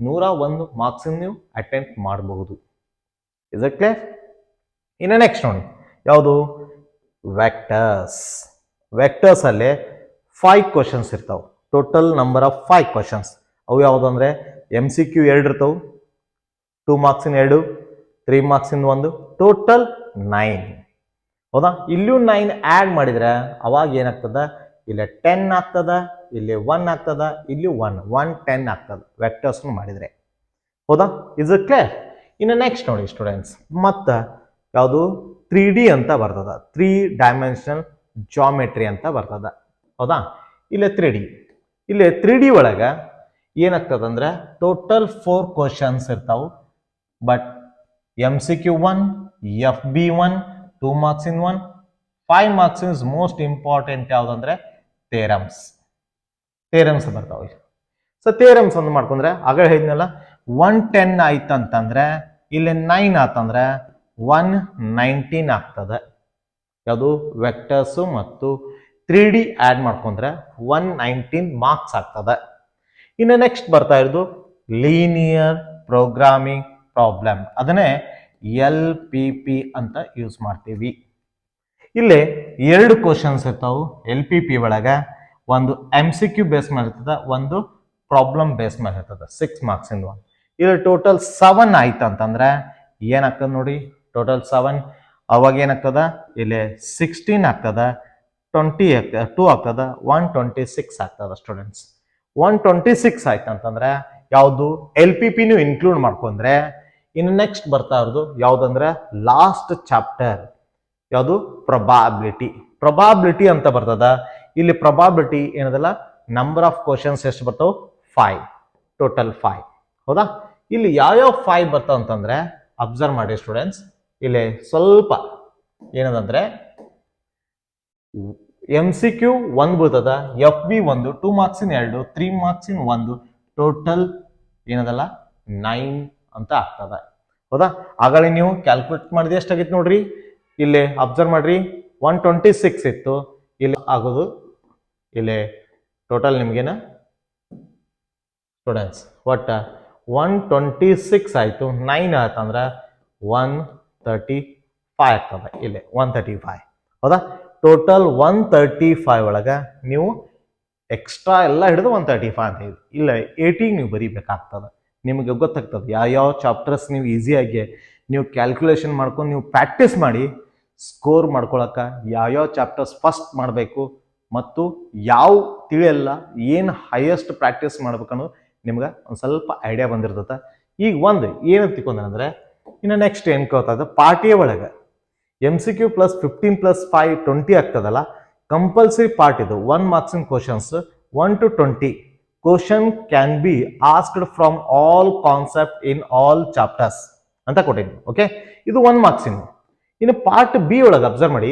101 ಮಾರ್ಕ್ಸ್ ನೀವು ಅಟೆಂಪ್ಟ್ ಮಾಡಬಹುದು. ಇದಕ್ಕೆ ಇನ್ನು ನೆಕ್ಸ್ಟ್ ನೋಡಿ ಯಾವುದು ವೆಕ್ಟರ್ಸ್. ವೆಕ್ಟರ್ಸ್ ಅಲ್ಲಿ 5 ಕ್ವಶನ್ಸ್ ಇರ್ತಾವೆ. Total number of 5 questions. ಅವು ಯಾವುದು ಅಂದರೆ MCQ 2 ಇರ್ತಾವೆ, 2 ಮಾರ್ಕ್ಸಿನ 2, 3 ಮಾರ್ಕ್ಸಿಂದ 1, ಟೋಟಲ್ 9. ಹೌದಾ? ಇಲ್ಲೂ 9 ಆ್ಯಡ್ ಮಾಡಿದ್ರೆ ಅವಾಗ ಏನಾಗ್ತದ, ಇಲ್ಲಿ 10 ಆಗ್ತದ, ಇಲ್ಲಿ 1 ಆಗ್ತದ, ಇಲ್ಲಿ 1 10 ಆಗ್ತದ ವೆಕ್ಟರ್ಸ್ ಮಾಡಿದ್ರೆ. ಹೌದಾ? Is it clear? ಇನ್ನು ನೆಕ್ಸ್ಟ್ ನೋಡಿ ಸ್ಟೂಡೆಂಟ್ಸ್, ಮತ್ತು ಯಾವುದು 3D ಅಂತ ಬರ್ತದ, 3 ಡೈಮೆನ್ಷನಲ್ ಜಾಮೆಟ್ರಿ ಅಂತ ಬರ್ತದ. ಹೌದಾ? ಇಲ್ಲಿ 3D ಒಳಗೆ ಏನಾಗ್ತದ ಅಂದ್ರೆ ಟೋಟಲ್ 4 ಕ್ವಶನ್ಸ್ ಇರ್ತಾವೆ. But MCQ 1, FB 1, 2 marks in 1, 5 marks is most important ಯಾವುದಂದ್ರೆ ಥೇರಮ್ಸ್ ಬರ್ತಾವೆ. ಸೊ ಥೇರಮ್ಸ್ ಅಂತ ಮಾಡ್ಕೊಂಡ್ರೆ ಆಗ ಹೇಳಿದ್ನಲ್ಲ 110 ಆಯ್ತಂತಂದ್ರೆ ಇಲ್ಲಿ 9 ಆತಂದ್ರೆ 119 ಆಗ್ತದೆ. ಯಾವುದು ವೆಕ್ಟರ್ಸು ಮತ್ತು 3D ಆ್ಯಡ್ ಮಾಡ್ಕೊಂಡ್ರೆ 119 ಮಾರ್ಕ್ಸ್ ಆಗ್ತದೆ. ಇನ್ನು ನೆಕ್ಸ್ಟ್ ಬರ್ತಾ ಇರೋದು ಲೀನಿಯರ್ ಪ್ರೋಗ್ರಾಮಿಂಗ್ ಪ್ರಾಬ್ಲಮ್. ಅದನ್ನೇ LPP ಅಂತ ಯೂಸ್ ಮಾಡ್ತೀವಿ. ಇಲ್ಲಿ 2 ಕ್ವಶನ್ಸ್ ಇರ್ತಾವೆ LPP ಒಳಗೆ. ಒಂದು MCQ ಬೇಸ್ ಮೇಲೆ ಇರ್ತದೆ, ಒಂದು ಪ್ರಾಬ್ಲಮ್ ಬೇಸ್ ಮೇಲೆ ಇರ್ತದೆ. 6 ಮಾರ್ಕ್ಸ್ ಇಂದ 1. ಇಲ್ಲಿ ಟೋಟಲ್ 7 ಆಯ್ತು ಅಂತಂದ್ರೆ ಏನಾಗ್ತದೆ ನೋಡಿ, ಟೋಟಲ್ 7 ಅವಾಗ ಏನಾಗ್ತದ, ಇಲ್ಲಿ 16 ಆಗ್ತದ, 22 ಆಗ್ತದ, 126 ಆಗ್ತದ ಸ್ಟೂಡೆಂಟ್ಸ್. 126 ಆಯ್ತು ಅಂತಂದ್ರೆ ಯಾವುದು LPP ನೀವು ಇನ್ಕ್ಲೂಡ್ ಮಾಡ್ಕೊಂಡ್ರೆ ಇನ್ನು ನೆಕ್ಸ್ಟ್ ಬರ್ತಾ ಇರೋದು ಯಾವುದಂದ್ರೆ ಲಾಸ್ಟ್ ಚಾಪ್ಟರ್, ಯಾವುದು ಪ್ರೊಬಾಬಿಲಿಟಿ ಅಂತ ಬರ್ತದ. ಇಲ್ಲಿ ಪ್ರೊಬಾಬಿಲಿಟಿ ಏನದಲ್ಲ, ನಂಬರ್ ಆಫ್ ಕ್ವಶನ್ಸ್ ಎಷ್ಟು ಬರ್ತಾವ, 5, ಟೋಟಲ್ 5. ಹೌದಾ? ಇಲ್ಲಿ ಯಾವ್ಯಾವ 5 ಬರ್ತಾವ ಅಂತಂದ್ರೆ ಅಬ್ಸರ್ವ್ ಮಾಡಿ ಸ್ಟೂಡೆಂಟ್ಸ್. ಇಲ್ಲಿ ಸ್ವಲ್ಪ ಏನದಂದ್ರೆ MCQ 1 ಬರ್ತದ, FB 1, 2 ಮಾರ್ಕ್ಸಿನ 2, 3 ಮಾರ್ಕ್ಸಿನ 1, ಟೋಟಲ್ ಏನದಲ್ಲ 9 ಅಂತ ಆಗ್ತದ. ಹೌದಾ? ಆಗಲೇ ನೀವು ಕ್ಯಾಲ್ಕುಲೇಟ್ ಮಾಡಿದ್ರೆ ಎಷ್ಟಾಗಿತ್ತು ನೋಡ್ರಿ. ಇಲ್ಲಿ ಅಬ್ಸರ್ವ್ ಮಾಡ್ರಿ, 126 ಇತ್ತು. ಇಲ್ಲಿ ಆಗೋದು ಇಲ್ಲಿ ಟೋಟಲ್ ನಿಮ್ಗೇನ ಸ್ಟೂಡೆಂಟ್ಸ್ ಒಟ್ಟ 126 ಆಯ್ತು, 9 ಆಯ್ತಂದ್ರೆ 135 ಆಗ್ತದೆ. ಇಲ್ಲಿ 135. ಹೌದಾ? ಟೋಟಲ್ 135 ಒಳಗೆ ನೀವು ಎಕ್ಸ್ಟ್ರಾ ಎಲ್ಲ ಹಿಡಿದು 135 ಅಂತ ಇದೆ. ಇಲ್ಲ 80 ನೀವು ಬರೀಬೇಕಾಗ್ತದೆ. ನಿಮಗೆ ಗೊತ್ತಾಗ್ತದೆ ಯಾವ ಚಾಪ್ಟರ್ಸ್ ನೀವು ಈಸಿಯಾಗಿ ನೀವು ಕ್ಯಾಲ್ಕುಲೇಷನ್ ಮಾಡ್ಕೊಂಡು ನೀವು ಪ್ರಾಕ್ಟೀಸ್ ಮಾಡಿ ಸ್ಕೋರ್ ಮಾಡ್ಕೊಳಕ ಯಾವ್ಯಾವ ಚಾಪ್ಟರ್ಸ್ ಫಸ್ಟ್ ಮಾಡಬೇಕು ಮತ್ತು ಯಾವ ತಿಳಿಯಲ್ಲ ಏನು ಹೈಯೆಸ್ಟ್ ಪ್ರಾಕ್ಟೀಸ್ ಮಾಡ್ಬೇಕನ್ನೋದು ನಿಮ್ಗೆ ಒಂದು ಸ್ವಲ್ಪ ಐಡಿಯಾ ಬಂದಿರ್ತದೆ. ಈಗ ಒಂದು ಏನು ತಿಳ್ಕೊಂಡ್ರೆ ಇನ್ನು ನೆಕ್ಸ್ಟ್ ಏನು ಕೇಳ್ತದೆ, ಪಾರ್ಟಿಯ ಒಳಗೆ MCQ ಪ್ಲಸ್ 15 ಪ್ಲಸ್ 5 20 ಆಗ್ತದಲ್ಲ, ಕಂಪಲ್ಸರಿ ಪಾರ್ಟ್ ಇದು. 1 ಮಾರ್ಕ್ಸಿನ questions 1 to 20 question can be asked from all concept in all chapters ಅಂತ ಕೊಟ್ಟಿದ್ದೀನಿ. ಓಕೆ, ಇದು 1 ಮಾರ್ಕ್ಸಿನ. ಇನ್ನು ಪಾರ್ಟ್ B ಒಳಗೆ ಅಬ್ಸರ್ವ್ ಮಾಡಿ,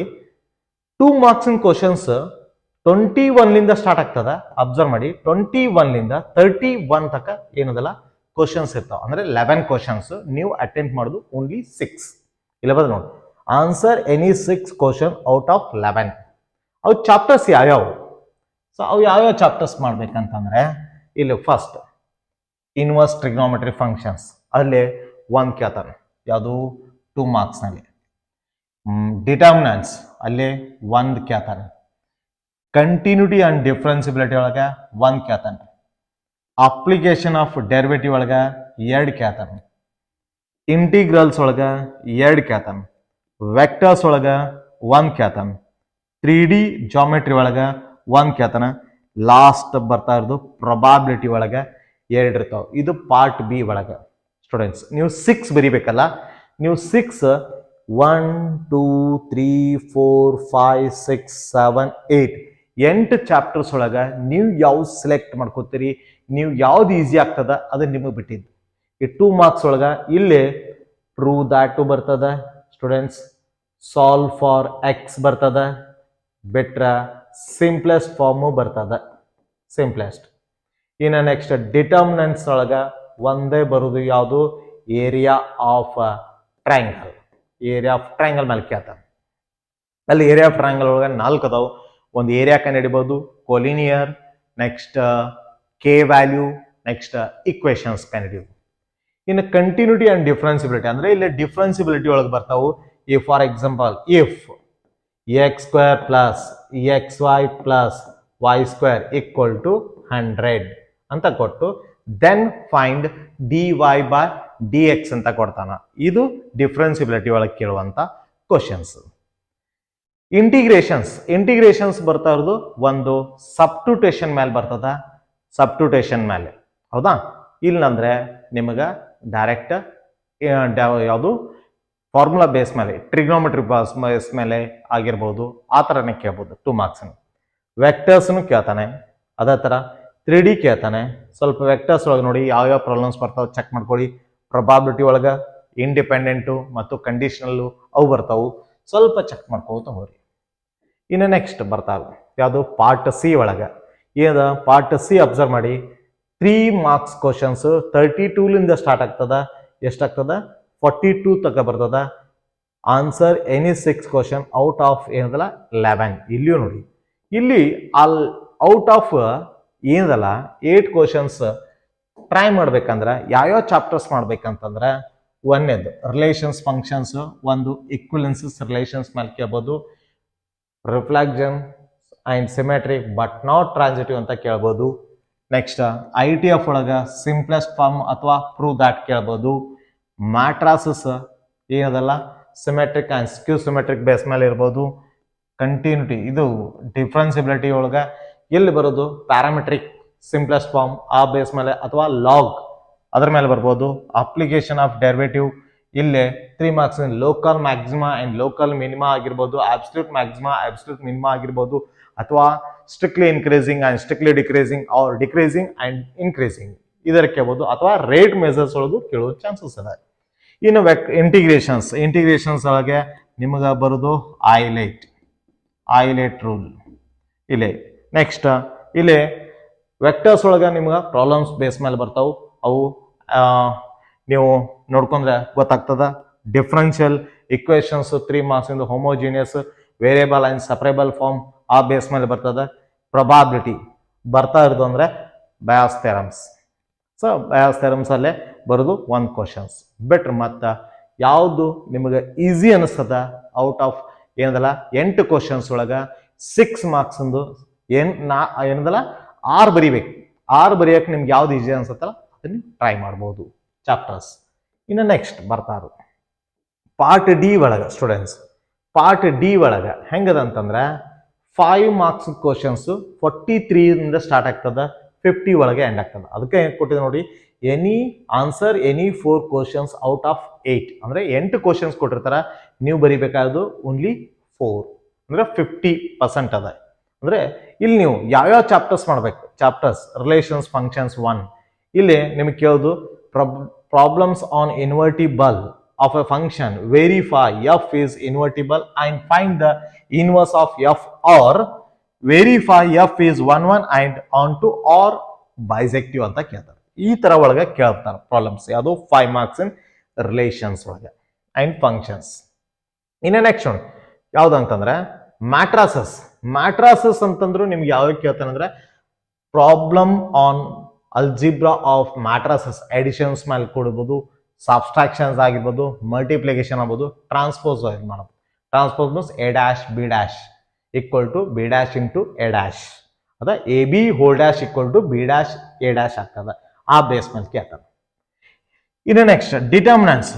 2 ಮಾರ್ಕ್ಸಿನ ಕ್ವಶನ್ಸ್ 21 ಸ್ಟಾರ್ಟ್ ಆಗ್ತದ. ಅಬ್ಸರ್ವ್ ಮಾಡಿ, 21 31 ತನಕ ಏನದಲ್ಲ ಕ್ವಶನ್ಸ್ ಇರ್ತಾವ. ಅಂದ್ರೆ 11 ಕ್ವಶನ್ಸ್ ನೀವು ಅಟೆಂಪ್ಟ್ ಮಾಡೋದು ಓನ್ಲಿ 6. ಇಲ್ಲ ಬದ ನೋಡಿ, answer any 6 question out of 11. ಅವು ಚಾಪ್ಟರ್ಸ್ ಯಾವ್ಯಾವು? ಸೊ ಅವು ಯಾವ್ಯಾವ ಚಾಪ್ಟರ್ಸ್ ಮಾಡ್ಬೇಕಂತಂದ್ರೆ ಇಲ್ಲಿ ಫಸ್ಟ್ ಇನ್ವರ್ಸ್ ಟ್ರಿಗ್ನೋಮೆಟ್ರಿ ಫಂಕ್ಷನ್ಸ್ ಅಲ್ಲಿ 1 ಕೇಳ್ತಾನೆ, ಯಾವುದು 2 ಮಾರ್ಕ್ಸ್ನಲ್ಲಿ. ಡಿಟರ್ಮಿನೆಂಟ್ಸ್ ಅಲ್ಲಿ 1 ಕೇಳ್ತಾನೆ. ಕಂಟಿನ್ಯೂಟಿ ಅಂಡ್ ಡಿಫರೆನ್ಸಿಬಿಲಿಟಿ ಒಳಗೆ 1 ಕೇಳ್ತಾನೆ. ಅಪ್ಲಿಕೇಶನ್ ಆಫ್ ಡೆರಿವೇಟಿವ್ ಒಳಗೆ 2 ಕೇಳ್ತಾನೆ. ಇಂಟಿಗ್ರಲ್ಸ್ ಒಳಗೆ 2 ಕೇಳ್ತಾನೆ. ವೆಕ್ಟರ್ಸ್ ಒಳಗೆ 1 ಕೇಳ್ತಾನೆ. 3D ಜಾಮೆಟ್ರಿ ಒಳಗೆ 1 ಕೇಳ್ತಾನೆ. ಲಾಸ್ಟ್ ಬರ್ತಾ ಇರೋದು ಪ್ರೊಬಾಬಿಲಿಟಿ ಒಳಗೆ 2 ಇರ್ತಾವೆ. ಇದು ಪಾರ್ಟ್ B ಒಳಗೆ ಸ್ಟೂಡೆಂಟ್ಸ್. ನೀವು 6 ಬರಿಬೇಕಲ್ಲ, ನೀವು 6 1 2 3 4 5 6 7 8 ಚಾಪ್ಟರ್ಸ್ ಒಳಗೆ ನೀವು ಯಾವ್ದು ಸೆಲೆಕ್ಟ್ ಮಾಡ್ಕೋತೀರಿ, ನೀವು ಯಾವ್ದು ಈಸಿ ಆಗ್ತದ ಅದನ್ನ ನಿಮಗೆ ಬಿಟ್ಟಿದ್ದು. ಈ 2 ಮಾರ್ಕ್ಸ್ ಒಳಗೆ ಇಲ್ಲಿ ಪ್ರೂವ್ ದ್ಯಾಟ್ ಬರ್ತದ ಸ್ಟೂಡೆಂಟ್ಸ್, ಸಾಲ್ವ್ ಫಾರ್ ಎಕ್ಸ್ ಬರ್ತದ, ಬಿಟ್ರ ಸಿಂಪ್ಲೆಸ್ಟ್ ಫಾರ್ಮು ಬರ್ತದ, ಸಿಂಪ್ಲೆಸ್ಟ್. ಇನ್ನು ನೆಕ್ಸ್ಟ್ ಡಿಟರ್ಮಿನೆಂಟ್ಸ್ ಒಳಗೆ ಒಂದೇ ಬರುದು ಯಾವುದು, area of triangle. Area of triangle ಮೇಲೆ ಕೇಳ್ತಾನೆ. ಅಲ್ಲಿ ಏರಿಯಾ ಆಫ್ ಟ್ರಯಾಂಗಲ್ ಒಳಗೆ 4 ಅದಾವು. ಒಂದು ಏರಿಯಾ ಕಂಡು ಹಿಡಿಬಹುದು, collinear, next K value, next equations ಕಂಡು ಹಿಡಿಯೋದು. ಇನ್ನು ಕಂಟಿನ್ಯೂಟಿ ಅಂಡ್ ಡಿಫ್ರೆನ್ಸಿಬಿಲಿಟಿ ಅಂದ್ರೆ ಇಲ್ಲಿ ಡಿಫ್ರೆನ್ಸಿಬಿಲಿಟಿ ಒಳಗೆ ಬರ್ತಾವು. ಈ for example if X square plus X Y plus Y square equal to 100 ಅಂತ ಕೊಟ್ಟು then find D Y by D X ಅಂತ ಕೊಡ್ತಾನ. ಇದು ಡಿಫ್ರೆನ್ಸಿಬಿಲಿಟಿ ಒಳಗೆ ಕೇಳುವಂತ ಕ್ವಶನ್ಸ್. ಇಂಟಿಗ್ರೇಷನ್ಸ್ ಬರ್ತಾ ಇರೋದು ಒಂದು ಸಬ್ಸ್ಟಿಟ್ಯೂಷನ್ ಮೇಲೆ ಬರ್ತದ, ಸಬ್ಸ್ಟಿಟ್ಯೂಷನ್ ಮೇಲೆ. ಹೌದಾ? ಇಲ್ಲಂದ್ರೆ ನಿಮಗ ಡೈರೆಕ್ಟ್ ಯಾವುದು ಫಾರ್ಮುಲಾ ಬೇಸ್ ಮೇಲೆ, ಟ್ರಿಗ್ನೋಮೆಟ್ರಿ ಬೇಸ್ ಮೇಲೆ ಆಗಿರ್ಬೋದು, ಆ ಥರನೇ ಕೇಳ್ಬೋದು 2 ಮಾರ್ಕ್ಸ್. ವೆಕ್ಟರ್ಸ್ನು ಕೇಳ್ತಾನೆ, ಅದೇ ಥರ 3D ಕೇಳ್ತಾನೆ. ಸ್ವಲ್ಪ ವೆಕ್ಟರ್ಸ್ ಒಳಗೆ ನೋಡಿ ಯಾವ್ಯಾವ ಪ್ರಾಬ್ಲಮ್ಸ್ ಬರ್ತಾವೆ ಚೆಕ್ ಮಾಡ್ಕೊಳ್ಳಿ. ಪ್ರೊಬಾಬಿಲಿಟಿ ಒಳಗೆ ಇಂಡಿಪೆಂಡೆಂಟು ಮತ್ತು ಕಂಡೀಷನಲ್ಲು ಅವು ಬರ್ತಾವು, ಸ್ವಲ್ಪ ಚೆಕ್ ಮಾಡ್ಕೋತ ಹೋಗ್ರಿ. ಇನ್ನು ನೆಕ್ಸ್ಟ್ ಬರ್ತಾವೆ ಯಾವುದು ಪಾರ್ಟ್ ಸಿ ಒಳಗೆ. ಏನದ ಪಾರ್ಟ್ ಸಿ ಅಬ್ಸರ್ವ್ ಮಾಡಿ. 3 ಮಾರ್ಕ್ಸ್ ಕ್ವಶನ್ಸ್ 32ಲಿಂದ ಸ್ಟಾರ್ಟ್ ಆಗ್ತದ. ಎಷ್ಟಾಗ್ತದ? 42 ತನಕ ಬರ್ತದ. Answer any 6 question out of ಏನದಲ್ಲ 11. ಇಲ್ಲಿಯೂ ನೋಡಿ, ಇಲ್ಲಿ ಔಟ್ ಆಫ್ ಏನದಲ್ಲ 8 ಕ್ವಶನ್ಸ್ ಟ್ರೈ ಮಾಡ್ಬೇಕಂದ್ರೆ ಯಾವ್ಯಾವ ಚಾಪ್ಟರ್ಸ್ ಮಾಡ್ಬೇಕಂತಂದ್ರೆ, ಒಂದೇದು ರಿಲೇಷನ್ಸ್ ಫಂಕ್ಷನ್ಸ್, ಒಂದು ಈಕ್ವಲೆನ್ಸಸ್ ರಿಲೇಷನ್ಸ್ ಮೇಲೆ ಕೇಳ್ಬೋದು, reflection and symmetric but not transitive ಅಂತ ಕೇಳ್ಬೋದು. ನೆಕ್ಸ್ಟ್ ITF ಒಳಗೆ ಸಿಂಪ್ಲೆಸ್ಟ್ ಫಾರ್ಮ್ ಅಥವಾ ಪ್ರೂವ್ ದಾಟ್ ಕೇಳ್ಬೋದು. ಮ್ಯಾಟ್ರಾಸಸ್ ಏನದಲ್ಲ ಸಿಮೆಟ್ರಿಕ್ ಅಂಡ್ ಸ್ಕ್ಯೂ ಸಿಮೆಟ್ರಿಕ್ ಬೇಸ್ ಮೇಲೆ ಇರ್ಬೋದು. ಕಂಟಿನ್ಯೂಟಿ ಇದು ಡಿಫ್ರೆನ್ಸಿಬಿಲಿಟಿ ಒಳಗೆ ಎಲ್ಲಿ ಬರೋದು ಪ್ಯಾರಾಮೆಟ್ರಿಕ್ ಸಿಂಪ್ಲೆಸ್ಟ್ ಫಾರ್ಮ್ ಆ ಬೇಸ್ ಮೇಲೆ ಅಥವಾ ಲಾಗ್ ಅದ್ರ ಮೇಲೆ ಬರ್ಬೋದು. ಅಪ್ಲಿಕೇಶನ್ ಆಫ್ ಡೆರಿವೇಟಿವ್ ಇಲ್ಲೇ 3 marks local maxima and local minima ಆಗಿರ್ಬೋದು, ಅಬ್ಸಲ್ಯೂಟ್ ಮ್ಯಾಕ್ಸಿಮಾ ಅಬ್ಸಲ್ಯೂಟ್ ಮಿನಿಮಾ ಆಗಿರ್ಬೋದು, ಅಥವಾ strictly increasing and strictly decreasing or decreasing and increasing ಇದರ ಕೇಳ್ಬೋದು, ಅಥವಾ ರೇಟ್ ಮೆಜರ್ಸ್ ಒಳಗೂ ಕೇಳೋ ಚಾನ್ಸಸ್ ಅದ. ಇನ್ನು ಇಂಟಿಗ್ರೇಷನ್ಸ್ ಒಳಗೆ ನಿಮಗೆ ಬರೋದು ಐಲೇಟ್ ರೂಲ್ ಇಲ್ಲೇ. ನೆಕ್ಸ್ಟ್ ಇಲ್ಲಿ ವೆಕ್ಟರ್ಸ್ ಒಳಗೆ ನಿಮ್ಗೆ ಪ್ರಾಬ್ಲಮ್ಸ್ ಬೇಸ್ ಮೇಲೆ ಬರ್ತಾವು. ಅವು ನೀವು ನೋಡ್ಕೊಂಡ್ರೆ ಗೊತ್ತಾಗ್ತದ. ಡಿಫ್ರೆನ್ಷಿಯಲ್ ಇಕ್ವೇಶನ್ಸ್ 3 ಮಾರ್ಕ್ಸ್ ಇಂದ, ಹೋಮೋಜಿನಿಯಸ್ ವೇರಿಯಬಲ್ ಅಂಡ್ ಸಪರೇಬಲ್ ಫಾರ್ಮ್ ಆ ಬೇಸ್ ಮೇಲೆ ಬರ್ತದೆ. ಪ್ರೊಬಾಬಿಲಿಟಿ ಬರ್ತಾ ಇರೋದು ಅಂದ್ರೆ ಬಯಾಸ್ ಥೆರಮ್ಸ್. ಸೊ ಬಯಾಸ್ ಥೆರಮ್ಸ್ ಅಲ್ಲೇ ಬರೋದು 1 ಕ್ವಶನ್ಸ್ ಬಿಟ್ರೆ ಮತ್ತೆ ಯಾವುದು ನಿಮಗೆ ಈಸಿ ಅನಿಸ್ತದ ಔಟ್ ಆಫ್ ಏನದಲ್ಲ 8 ಕ್ವಶನ್ಸ್ ಒಳಗೆ 6 ಮಾರ್ಕ್ಸ್ ಏನದಲ್ಲ 6 ಬರಿಬೇಕು. 6 ಬರೆಯಕ್ಕೆ ನಿಮ್ಗೆ ಯಾವ್ದು ಈಸಿ ಅನ್ಸುತ್ತಲ್ಲ ಅದನ್ನ ಟ್ರೈ ಮಾಡ್ಬೋದು ಚಾಪ್ಟರ್ಸ್. ಇನ್ನು ನೆಕ್ಸ್ಟ್ ಬರ್ತಾರು ಪಾರ್ಟ್ ಡಿ ಒಳಗೆ. ಸ್ಟೂಡೆಂಟ್ಸ್ ಪಾರ್ಟ್ ಡಿ ಒಳಗೆ ಹೆಂಗದ ಅಂತಂದ್ರೆ 5 ಮಾರ್ಕ್ಸ್ ಕ್ವಶನ್ಸ್ 43 ಸ್ಟಾರ್ಟ್ ಆಗ್ತದ, 50 ಒಳಗೆ ಎಂಡ್ ಆಗ್ತದೆ. ಅದಕ್ಕೆ ಕೊಟ್ಟಿದೆ ನೋಡಿ, answer any 4 questions out of 8 ಅಂದ್ರೆ 8 ಕ್ವಶನ್ಸ್ ಕೊಟ್ಟಿರ್ತಾರ, ನೀವು ಬರಿಬೇಕಾದ್ರು ಓನ್ಲಿ 4 ಅಂದ್ರೆ 50% ಅದ. ಅಂದ್ರೆ ಇಲ್ಲಿ ನೀವು ಯಾವ್ಯಾವ ಚಾಪ್ಟರ್ಸ್ ಮಾಡ್ಬೇಕು, ಚಾಪ್ಟರ್ಸ್ ರಿಲೇಷನ್ಸ್ ಫಂಕ್ಷನ್ಸ್ 1 ಇಲ್ಲಿ ನಿಮಗೆ ಕೇಳೋದು problems on invertible of a function, verify f is invertible and find the inverse of f, or verify f is 1 and onto or bisective ಅಂತ ಕೇಳ್ತಾರೆ. ಈ ತರ ಒಳಗೆ ಕೇಳ್ತಾರೆ ಪ್ರಾಬ್ಲಮ್ಸ್. ಯಾವುದು 5 ಮಾರ್ಕ್ಸ್ ಇನ್ ರಿಲೇಷನ್ಸ್ ಒಳಗೆ ಅಂಡ್ ಫಂಕ್ಷನ್ಸ್. ಇನ್ನು ನೆಕ್ಸ್ಟ್ ಯಾವ್ದಂತಂದ್ರೆ ಮ್ಯಾಟ್ರಾಸಸ್ ಅಂತಂದ್ರು ನಿಮ್ಗೆ ಯಾವ್ಯಾವ ಕೇಳ್ತಾನೆ ಅಂದ್ರೆ problem on algebra of matrices, additions ಮೇಲೆ ಕೊಡ್ಬೋದು, ಸಬ್ಸ್ಟ್ರಾಕ್ಷನ್ಸ್ ಆಗಿರ್ಬೋದು, ಮಲ್ಟಿಪ್ಲಿಕೇಶನ್ ಆಗ್ಬೋದು, ಟ್ರಾನ್ಸ್ಪೋಸ್ ಮಾಡೋದು. Transpose means A dash B dash equal to B dash into A dash, ಅದ A B whole dash equal to B dash A dash ಆಗ್ತದೆ. ಆ base ಮೇಲೆ ಕೇಳ್ತಾನೆ. ಇನ್ನು ನೆಕ್ಸ್ಟ್ ಡಿಟರ್ಮಿನೆಂಟ್ಸ್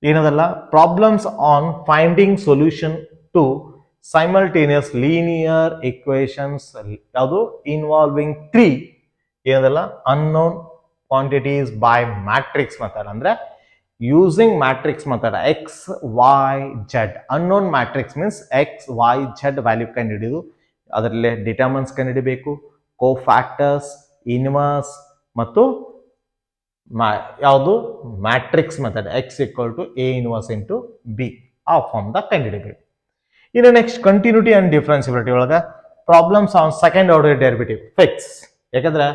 ಏನದಲ್ಲ problems on finding solution to simultaneous linear equations ಯಾವುದು involving 3 ಏನದಲ್ಲ unknown quantities by matrix method. ಅಂದ್ರೆ using matrix method x y z, unknown matrix means x y z value ಕಂಡು ಹಿಡಿದು ಅದರಲ್ಲಿ ಡಿಟರ್ಮಿನೆಂಟ್ಸ್ ಕಂಡು ಹಿಡಿಬೇಕು, ಕೋಫ್ಯಾಕ್ಟರ್ಸ್, ಇನ್ವರ್ಸ್ ಮತ್ತು ಯಾವುದು matrix method x equal to a inverse into b ಆ ಫಾರ್ಮ್ ದ ಕಂಡು ಹಿಡಿಬೇಕು. ಇನ್ನು ನೆಕ್ಸ್ಟ್ ಕಂಟಿನ್ಯೂಟಿ ಅಂಡ್ ಡಿಫರೆನ್ಸಿಬಿಲಿಟಿ ಒಳಗೆ problems on second order derivative fix. ಯಾಕಂದ್ರೆ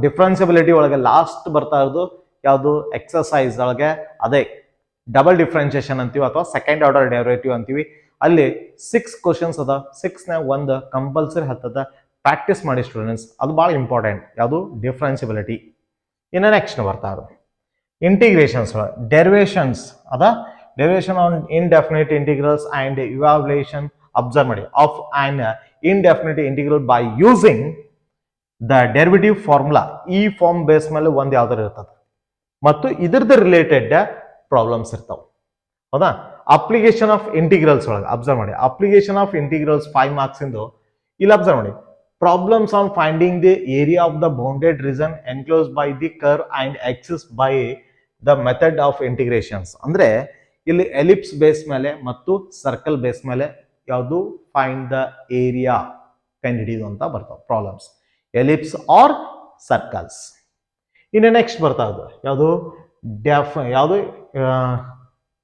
ಡಿಫರೆನ್ಸಿಬಿಲಿಟಿ ಒಳಗೆ ಲಾಸ್ಟ್ ಬರ್ತಾ ಇರೋದು ಯಾವುದು ಎಕ್ಸಸೈಸ್ ಒಳಗೆ ಅದೇ ಡಬಲ್ ಡಿಫ್ರೆನ್ಸಿಯೇಷನ್ ಅಂತೀವಿ ಅಥವಾ ಸೆಕೆಂಡ್ ಆರ್ಡರ್ ಡೆರಿವೇಟಿವ್ ಅಂತೀವಿ. ಅಲ್ಲಿ 6 ಕ್ವಶನ್ಸ್ ಅದ, 6ನ ಒಂದು ಕಂಪಲ್ಸರಿ ಹತ್ತದ, ಪ್ರಾಕ್ಟೀಸ್ ಮಾಡಿ ಸ್ಟೂಡೆಂಟ್ಸ್. ಅದು ಭಾಳ ಇಂಪಾರ್ಟೆಂಟ್. ಯಾವುದು ಡಿಫ್ರೆನ್ಸಿಬಿಲಿಟಿ. ಇನ್ನು ನೆಕ್ಸ್ಟ್ ಬರ್ತಾ ಅದು ಇಂಟಿಗ್ರೇಷನ್ಸ್ ಡೆರಿವೇಷನ್ಸ್ ಅದ. Derivation on indefinite integrals and evaluation observe ಮಾಡಿ of on indefinite integral by using the derivative formula. ಈ ಫಾರ್ಮ್ ಬೇಸ್ ಮೇಲೆ ಒಂದು ಯಾವ್ದಾರು ಇರ್ತದೆ ಮತ್ತು ಇದ್ರದ್ದು ರಿಲೇಟೆಡ್ ಪ್ರಾಬ್ಲಮ್ಸ್ ಇರ್ತಾವೆ. ಹೌದಾ? ಅಪ್ಲಿಕೇಶನ್ ಆಫ್ ಇಂಟಿಗ್ರಲ್ಸ್ ಒಳಗೆ ಅಬ್ಸರ್ವ್ ಮಾಡಿ. ಅಪ್ಲಿಕೇಶನ್ ಆಫ್ ಇಂಟಿಗ್ರಲ್ಸ್ 5 ಮಾರ್ಕ್ಸ್ ಇಂದು ಇಲ್ಲಿ ಅಬ್ಸರ್ವ್ ಮಾಡಿ. Problems on finding the area of the bounded region enclose by the curve and Axis by the method of integrations. ಅಂದ್ರೆ ಇಲ್ಲಿ ellipse base ಮೇಲೆ ಮತ್ತು circle base ಮೇಲೆ ಯಾವುದು ಫೈಂಡ್ ದ ಏರಿಯಾ ಕಂಡುಹಿಡಿಯುವುದು ಅಂತ ಬರ್ತಾವೆ ಪ್ರಾಬ್ಲಮ್ಸ್. Ellipse or circles. ಇನ್ನು ನೆಕ್ಸ್ಟ್ ಬರ್ತಾ ಇದು ಯಾವುದು ಯಾವುದು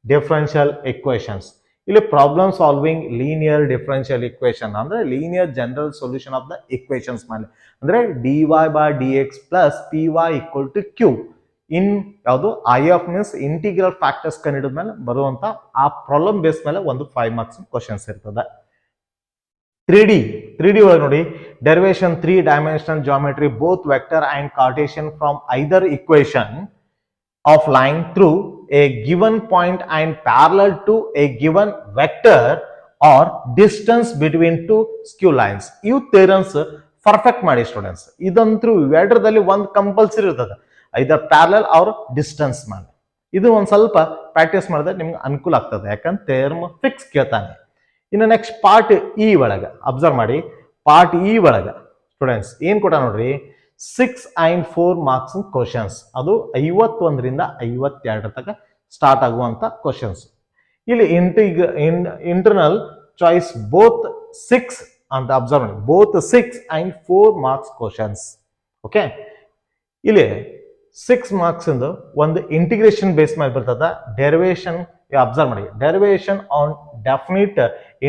ಡಿಫರೆನ್ಷಿಯಲ್ ಇಕ್ವೇಶನ್ಸ್. ಇಲ್ಲಿ problem solving linear differential equation ಅಂದ್ರೆ linear general solution of the equations ಮೇಲೆ ಅಂದ್ರೆ dy/dx plus py equal to q in ಯಾವುದು I of means integral factors ಕಂಡಿಡಿದ ಮೇಲೆ ಬರುವಂತ ಆ ಪ್ರಾಬ್ಲಮ್ ಬೇಸ್ ಮೇಲೆ ಒಂದು 5 ಮಾರ್ಕ್ಸ್ ಕ್ವಶನ್ಸ್ ಇರ್ತದೆ. 3D ಒಳಗೆ ನೋಡಿ derivation 3 dimensional geometry both vector and Cartesian from either equation of line through a given point and parallel to a given vector or distance between two skew lines. ಇವು theorems perfect ಮಾಡಿ students. ಇದಂತೂ ಇವೆರಡರಲ್ಲಿ ಒಂದು compulsory ಇರ್ತದೆ, ಐದರ್ parallel R distance ಮೇಲೆ. ಇದು ಒಂದು ಸ್ವಲ್ಪ practice ಮಾಡಿದ್ರೆ ನಿಮ್ಗೆ ಅನುಕೂಲ ಆಗ್ತದೆ, ಯಾಕಂದ್ರೆ ಥಿಯರಮ್ ಫಿಕ್ಸ್ ಕೇಳ್ತಾನೆ. ಇನ್ನು ನೆಕ್ಸ್ಟ್ ಪಾರ್ಟ್ ಇ ಒಳಗೆ ಅಬ್ಸರ್ವ್ ಮಾಡಿ. ಪಾರ್ಟ್ ಇ ಒಳಗೆ ಸ್ಟೂಡೆಂಟ್ಸ್ ಏನ್ ಕೊಟ್ಟ ನೋಡ್ರಿ, 6 and 4 ಮಾರ್ಕ್ಸ್ ಕ್ವಶನ್ಸ್. ಅದು 51ರಿಂದ 52 ತನಕ ಸ್ಟಾರ್ಟ್ ಆಗುವಂತ ಕ್ವಶನ್ಸ್. ಇಲ್ಲಿ ಇಂಟರ್ನಲ್ ಚಾಯ್ಸ್ ಬೋತ್ 6 ಅಂತ ಅಬ್ಸರ್ವ್ ಮಾಡಿ, both 6 and 4 marks questions. Okay, ಇಲ್ಲಿ 6 ಮಾರ್ಕ್ಸ್ ಇಂದು ಒಂದು ಇಂಟಿಗ್ರೇಷನ್ ಬೇಸ್ ಮೇಲೆ ಬರ್ತದ. ಡೆರಿವೇಷನ್ ಅಬ್ಸರ್ವ್ ಮಾಡಿ, derivation on definite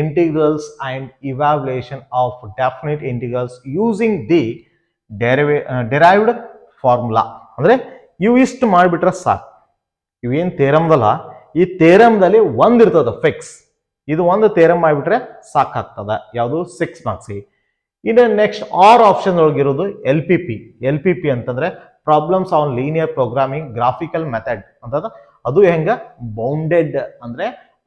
integrals and evaluation of definite integrals using the derived formula. ಅಂದ್ರೆ ಇವು ಇಷ್ಟು ಮಾಡಿಬಿಟ್ರೆ ಸಾಕು. ಇವೇನು ಥಿಯರಮ್ದಲ್ಲ, ಈ ಥಿಯರಮ್ದಲ್ಲಿ ಒಂದು ಇರ್ತದ ಫಿಕ್ಸ್. ಇದು ಒಂದು ಥಿಯರಮ್ ಮಾಡಿಬಿಟ್ರೆ ಸಾಕಾಗ್ತದ. ಯಾವುದು 6 ಮಾರ್ಕ್ಸ್. ಇನ್ನು ನೆಕ್ಸ್ಟ್ ಆರ್ ಆಪ್ಷನ್ ಒಳಗಿರೋದು LPP ಅಂತಂದ್ರೆ problems on linear programming graphical method ಅಂತದ. ಅದು ಹೆಂಗ ಬೌಂಡೆಡ್ ಅಂದ್ರೆ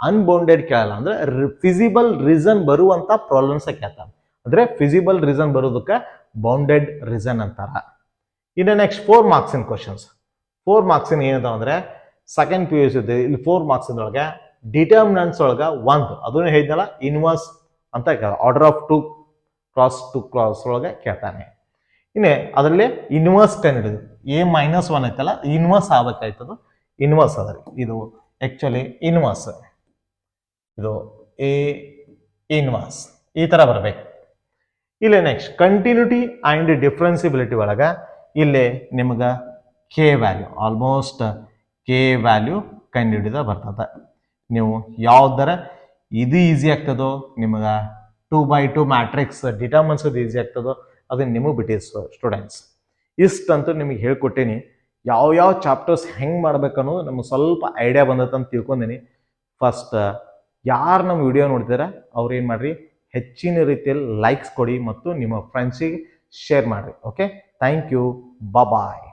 ಅನ್ಬೌಂಡೆಡ್ ಕೇಳಲ್ಲ, ಅಂದ್ರೆ ಫಿಸಿಬಲ್ ರೀಸನ್ ಬರುವಂತ ಪ್ರಾಬ್ಲಮ್ಸ್ ಕೇಳ್ತಾರೆ. ಅಂದ್ರೆ ಫಿಸಿಬಲ್ ರೀಸನ್ ಬರೋದಕ್ಕೆ ಬೌಂಡೆಡ್ ರೀಸನ್ ಅಂತಾರ. ಇನ್ನು next 4 marks in questions. 4 marks in ಏನದ ಅಂದ್ರೆ ಸೆಕೆಂಡ್ PUC ಇದೆ. ಇಲ್ಲಿ 4 ಮಾರ್ಕ್ಸ್ ಒಳಗೆ ಡಿಟರ್ಮಿನೆಂಟ್ಸ್ ಒಳಗ ಒಂದು ಅದನ್ನು ಹೇಳಿದ್ನಲ್ಲ ಇನ್ವರ್ಸ್ ಅಂತ ಆರ್ಡರ್ ಆಫ್ 2 ಕ್ರಾಸ್ ಒಳಗೆ ಕೇಳ್ತಾನೆ. ಇನ್ನೇ ಅದರಲ್ಲಿ ಇನ್ವರ್ಸ್ ಕಂಡಿಡಿದು A-1 ಐತಲ್ಲ, ಇನ್ವರ್ಸ್ ಆಗ್ಬೇಕಾಯ್ತದ. ಇನ್ವರ್ಸ್ ಅದರಿ ಇದು ಆಕ್ಚುಲಿ ಇನ್ವರ್ಸ್, ಇದು A ಇನ್ವರ್ಸ್ ಈ ತರ ಬರ್ಬೇಕು. ಇಲ್ಲಿ ನೆಕ್ಸ್ಟ್ ಕಂಟಿನ್ಯೂಟಿ ಅಂಡ್ ಡಿಫರೆನ್ಸಿಬಿಲಿಟಿ ಒಳಗ ಇಲ್ಲಿ ನಿಮ್ಗ K value almost K value ಕಂಡುಹಿಡಿದ ಬರ್ತದೆ. ನೀವು ಯಾವ್ದಾರ ಇದು ಈಸಿ ಆಗ್ತದೋ ನಿಮ್ಗ 2x2 ಮ್ಯಾಟ್ರಿಕ್ಸ್ ಡಿಟರ್ಮಿನ್ಸೋದು ಈಸಿ ಆಗ್ತದೋ ಅದನ್ನ ನಿಮಗೆ ಬಿಟ್ಟಿದ್ದು ಸ್ಟೂಡೆಂಟ್ಸ್. ಇಷ್ಟಂತೂ ನಿಮಗೆ ಹೇಳ್ಕೊಟ್ಟೀನಿ. ಯಾವ ಚಾಪ್ಟರ್ಸ್ ಹೆಂಗೆ ಮಾಡ್ಬೇಕನ್ನೋದು ನಮ್ಗೆ ಸ್ವಲ್ಪ ಐಡಿಯಾ ಬಂದತ್ತಂತ ತಿಳ್ಕೊಂಡೀನಿ. ಫಸ್ಟ್ ಯಾರು ನಮ್ಮ ವಿಡಿಯೋ ನೋಡ್ತೀರಾ ಅವ್ರು ಏನು ಮಾಡ್ರಿ, ಹೆಚ್ಚಿನ ರೀತಿಯಲ್ಲಿ ಲೈಕ್ಸ್ ಕೊಡಿ ಮತ್ತು ನಿಮ್ಮ ಫ್ರೆಂಡ್ಸಿಗೆ ಶೇರ್ ಮಾಡಿರಿ. Okay, thank you, bye.